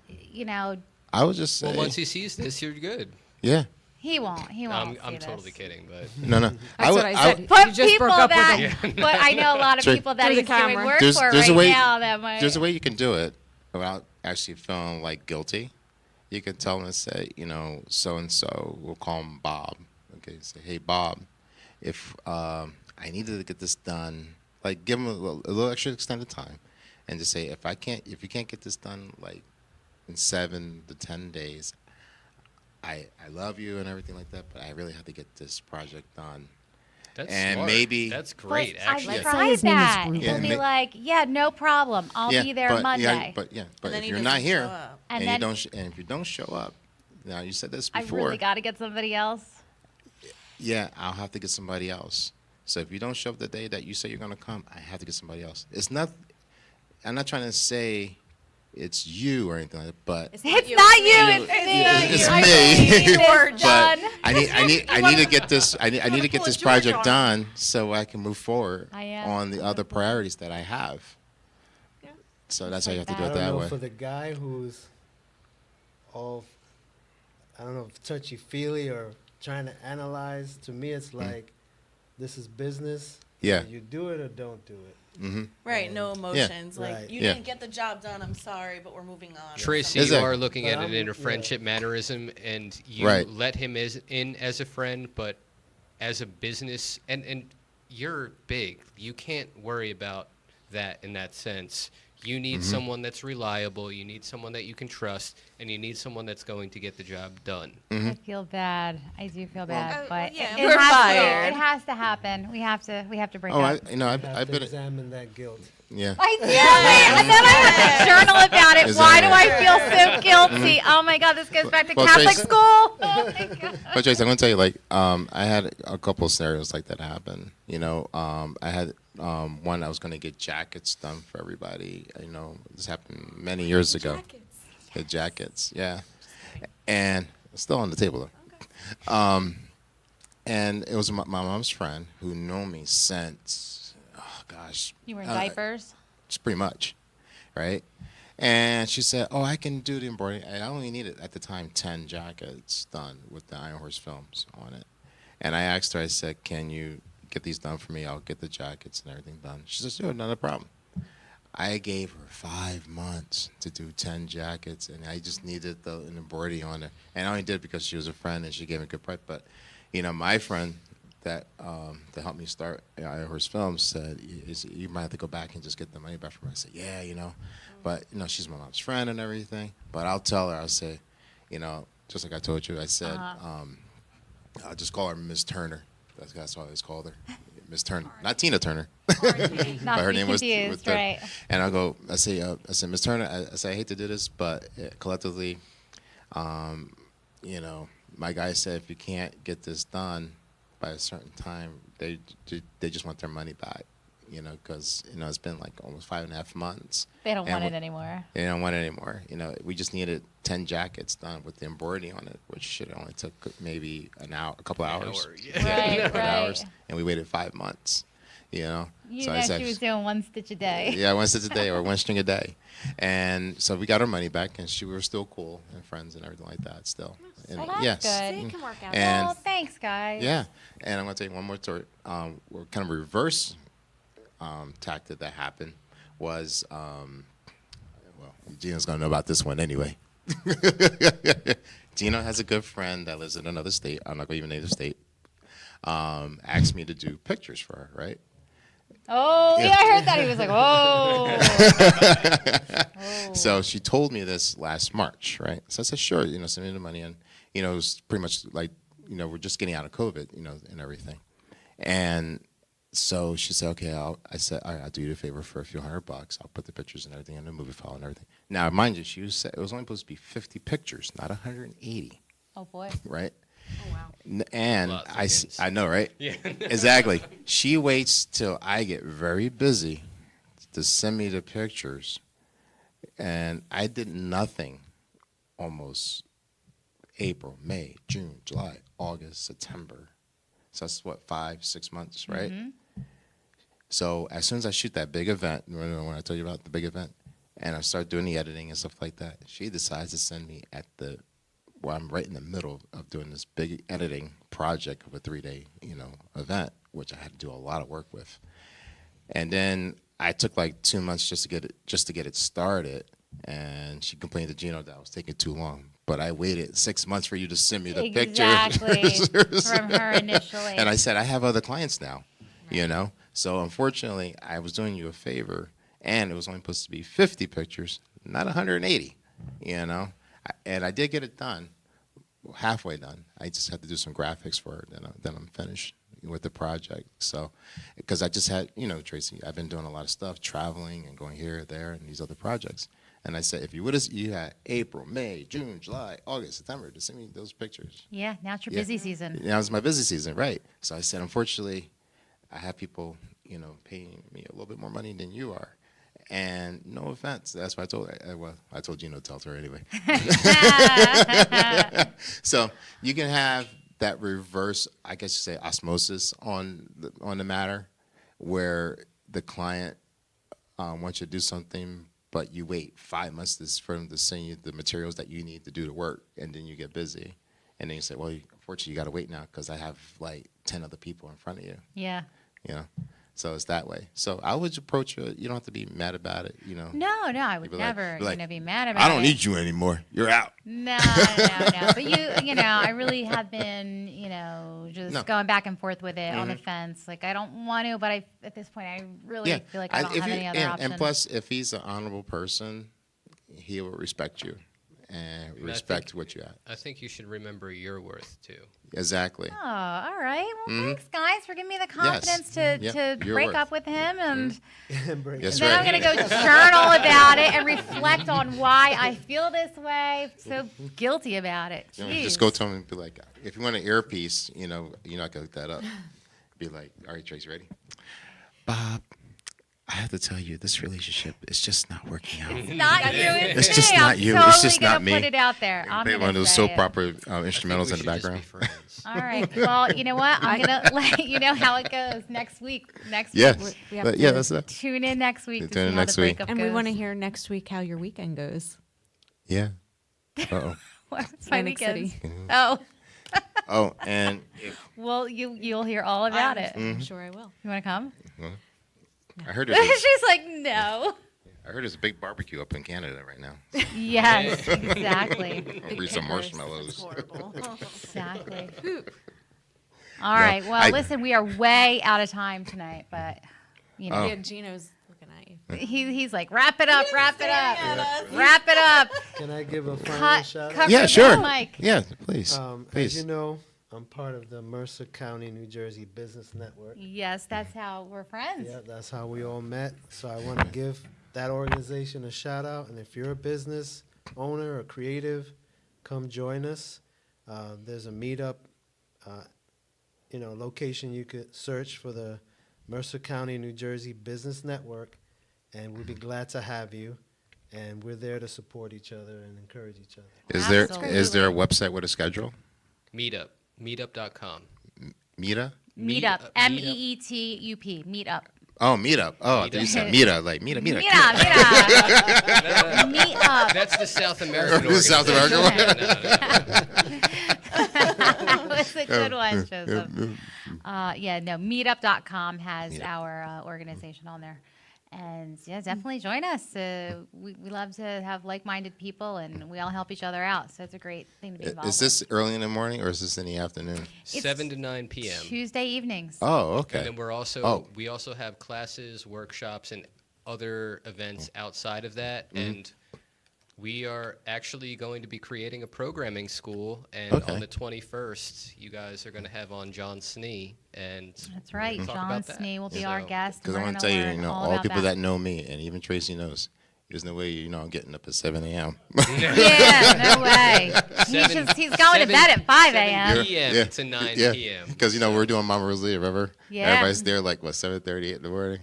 I would just say, Well, once he sees this, you're good. yeah. he won't. He won't. I'm see totally this. kidding, but No, no. That's what I said. But You just people broke up with that, him. but I know a lot of Sure. people that Through the he's doing camera. work There's for a right way. now that might. There's a way you can do it without actually feeling guilty. You can tell them and say, so and so. We'll call him Bob. Okay, say, hey Bob, if I needed to get this done, give him a little extra extended time, and just say if you can't get this done in 7 to 10 days, I love you and everything like that, but I really have to get this project done. that's And smart. maybe- That's But great. Actually, I've Let's say tried his name is that. Ruben. He'll Yeah, be ma- like, "Yeah, no problem. I'll be there but, Monday." but And then if he you're doesn't not show here, up. And and then- you don't, and if you don't show up, now you said this I before. really got to get somebody else. Yeah, I'll have to get somebody else. So if you don't show up the day that you say you're going to come, I have to get somebody else. It's not, I'm not trying to say it's you or anything like that, but It's not you. It's me. it's I me. need this done. but I need to get this, I need to get this project done so I can move forward I am. on the other priorities that I have. Yeah. So that's how you have to do I it don't that know, way. for the guy who's all, I don't know, touchy-feely or trying to analyze, to me it's like, this is business. Yeah. You do it or don't do it. Mm-hmm. Right, no emotions. Like, Right. you Yeah. didn't get the job done, I'm sorry, but we're moving on. or Tracy, something. you Exactly. are looking But at it I'm- in a yeah. friendship mannerism, and you Right. let him in as a friend, but as a business, and you're big. You can't worry about that in that sense. You need Mm-hmm. someone that's reliable. You need someone that you can trust, and you need someone that's going to get the job done. Mm-hmm. I feel bad. I do feel bad, but yeah, it, we're has fired. it has to happen. We have to break Oh, up. I've Have to been, examine that guilt. yeah. I do. And then I have to journal about it. Why do I feel so guilty? Oh my God, this goes back to Well, Catholic Tracy- school. Oh my God. But Trace, I'm gonna tell you, like, I had a couple of scenarios like that happen. You know, I had one I was gonna get jackets done for everybody. You know, this happened many years ago. The jackets, yeah, and it's still on the table though. And it was my mom's friend who knew me since, oh gosh, You were in diapers. just pretty much, right? And she said, "Oh, I can do the embroidery." And I only needed at the time 10 jackets done with the Iron Horse films on it. And I asked her, I said, "Can you get these done for me? I'll get the jackets and everything done." She said, "Sure, not a problem." I gave her 5 months to do 10 jackets, and I just needed an embroidery on it. And I only did it because she was a friend and she gave me a good price. But, you know, my friend that helped me start Iron Horse Films said, "You might have to go back and just get the money back from her." I said, "Yeah, you know." But, you know, she's my mom's friend and everything. But I'll tell her, I'll say, you know, just like I told you, I said, I'll just call her Miss Turner. That's what I always called her. Miss Turner. Not Tina Turner. Not But to her be name was confused, Turner. right? And I say, Miss Turner, I say, I hate to do this, but collectively, you know, my guy said if you can't get this done by a certain time, they just want their money back, you know, because, you know, it's been like almost 5.5 months. They don't And want it anymore. They don't want it anymore. You know, we just needed 10 jackets done with the embroidery on it, which should only took maybe an hour, a couple hours. Right, A couple right. hours, and we waited 5 months. You know, You so know I said, she was doing one stitch a day. yeah, one stitch a day or one string a day, and so we got our money back, and we were still cool and friends and everything like that. Still, and Well, that's yes, good. See, it can work out. And- Well, thanks, guys. yeah, and I'm gonna tell you one more story. We're kind of reverse tactic that happened was, well, Gina's gonna know about this one anyway. Gina has a good friend that lives in another state. I'm not gonna even name the state. Asked me to do pictures for her, right? Oh, yeah, I heard that. He was like, whoa. So she told me this last March, right? So I said, sure, you know, send me the money. And, you know, it was pretty much like, you know, we're just getting out of COVID, you know, and everything. And so she said, okay, I said, all right, I'll do you a favor for a few $100. I'll put the pictures and everything in the movie file and everything. Now, mind you, it was only supposed to be 50 pictures, not 180, Oh, boy. right? Oh, wow. And Lots of I kids. know, right? Yeah. Exactly. She waits till I get very busy to send me the pictures, and I did nothing almost April, May, June, July, August, September. So that's what, 5-6 months, right? So as soon as I shoot that big event, when I told you about the big event, and I start doing the editing and stuff like that, she decides to send me where I'm right in the middle of doing this big editing project of a 3-day, you know, event, which I had to do a lot of work with. And then I took like 2 months just to get it started, and she complained to Gino that I was taking too long. But I waited 6 months for you to send me the Exactly. picture. From her initially. And I said, I have other clients now, you know? So unfortunately, I was doing you a favor, and it was only supposed to be 50 pictures, not 180, you know? And I did get it done, halfway done. I just had to do some graphics for it, then I'm finished with the project. So, because I just had, you know, Tracy, I've been doing a lot of stuff, traveling and going here, there, and these other projects. And I said, if you would have, you had April, May, June, July, August, September, to send me those pictures. Yeah, now it's your Yeah. busy season. Now it's my busy season, right? So I said, unfortunately, I have people, paying me a little bit more money than you are. And no offense, that's why I told I told Gino to tell her anyway. So you can have that reverse, I guess you say, osmosis on the matter, where the client wants you to do something, but you wait 5 months for them to send you the materials that you need to do the work, and then you get busy. And then you say, well, unfortunately, you got to wait now because I have like 10 other people in front of you. Yeah. So it's that way. So I would approach it. You don't have to be mad about it, No, I would You'd be like- never, be like, be mad about it. I don't need you anymore. You're out. No. But I really have been, just No. going back and forth with it on the fence. Like, I don't want to, but at this point, I really feel like I don't if have you- any other and, option. And plus, if he's an honorable person, he will respect you and I respect think- what you have. I think you should remember your worth too. Exactly. Oh, all right. Well, thanks, guys, for giving me the confidence Yep, to your break worth. up with him. And That's then right. I'm going to go journal about it and reflect on why I feel this way. So guilty about it. Just Jeez. go tell him and be like, if you want an earpiece, you're not gonna hook that up. Be like, all right, Tracy, ready? Bob, I have to tell you, this relationship is just not working out. It's not you. It's just me. not I'm you. Totally It's just gonna not me. Put it out there. I'm Play gonna one of those say soap it. opera I think instrumentals we in the should background. Just be friends. All right. Well, you know what? I'm gonna let you know how it goes next week. Yeah, We have but to- yeah, that's it. Tune in next week to Tune in see how next the week. breakup And goes. we want to hear next week how your weekend goes. Yeah. Uh-oh. What's my Atlantic weekends? City. Oh, Oh, and well, you'll hear all about it. I'm sure I will. Mm-hmm. You want to come? I heard there's She's like, no. a big barbecue up in Canada right now. Yes, exactly. Read some marshmallows. Horrible. Exactly. All right. Well, listen, we are way out of time tonight, but Oh. Yeah, Gino's looking at you. he's like, wrap it up, wrap it up, wrap it up. Can I give a final Cut, shout out? cover Yeah, the sure. mic. Yeah, please. As Please. you know, I'm part of the Mercer County, New Jersey Business Network. Yes, that's how we're friends. Yeah, that's how we all met. So I want to give that organization a shout out. And if you're a business owner or creative, come join us. There's a meetup, location you could search for the Mercer County, New Jersey Business Network, and we'd be glad to have you. And we're there to support each other and encourage each other. Is there a website with a schedule? Meetup. Meetup.com. Meetup? Meetup. Meetup. MEETUP. Meetup. Oh, meetup. Oh, I thought you said Mita, like Mita. Meetup. Meetup. That's the South American The South organization. American That was a good one, Joseph. Meetup.com has Meetup. our organization on there. And yeah, definitely join us. We love to have like-minded people, and we all help each other out. So it's a great thing to be involved Is this early in the morning or is this in the afternoon? It's 7 to 9 p.m. Tuesday evenings. Oh, And okay. then we also have classes, workshops, and other events outside of that. And we are actually going to be creating a programming school. And Okay. on the 21st, you guys are going to have on John Snee. And That's right. we'll talk John about that. Snee will be So- our guest. Because We're I want to gonna tell you, learn all about the people that know me, and even Tracy knows, there's no way, I'm getting up at 7 a.m. Yeah, no way. He's going to bed at 5 a.m. 7 p.m. to 9 p.m. Because, we're doing Mama Rosalie, remember? Yeah. Everybody's there, 7:30 in the morning.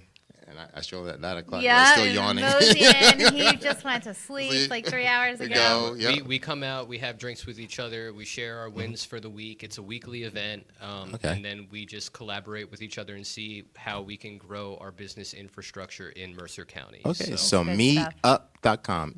And I stroll at 9 o'clock. Yeah, I'm still yawning. Mosian, he just went to sleep like 3 hours We ago. go, yeah. We come out, we have drinks with each other, we share our wins for the week. It's a weekly event, Okay. and then we just collaborate with each other and see how we can grow our business infrastructure in Mercer County. Okay, so Good meetup.com,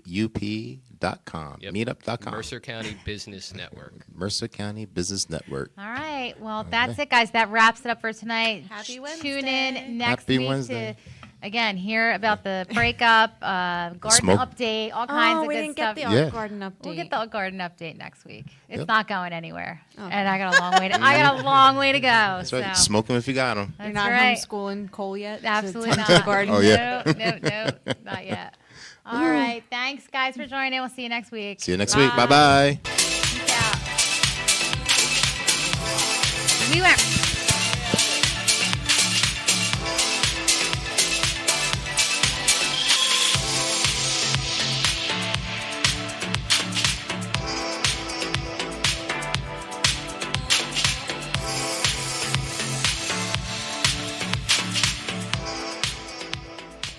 meetup.com, Yep. meetup.com. Mercer County Business Network. Mercer County Business Network. All right. Well, that's it, guys. That wraps it up for tonight. Happy Tune Wednesday. in next Happy week Wednesday. to, again, hear about the breakup, garden Smoke. update, all kinds Oh, of we good didn't stuff. get the Yeah. art garden update. We'll get the garden update next week. It's Yep. not going anywhere, Okay. and I got a long way to. I got a long way to go. That's right. So. Smoke them if you got them. That's You're not right. homeschooling Cole yet? to Absolutely tend not. to the garden? Oh, yeah. No, not yet. All right. Thanks, guys, for joining. We'll see you next week. See you next week. Bye-bye. Peace out. We went.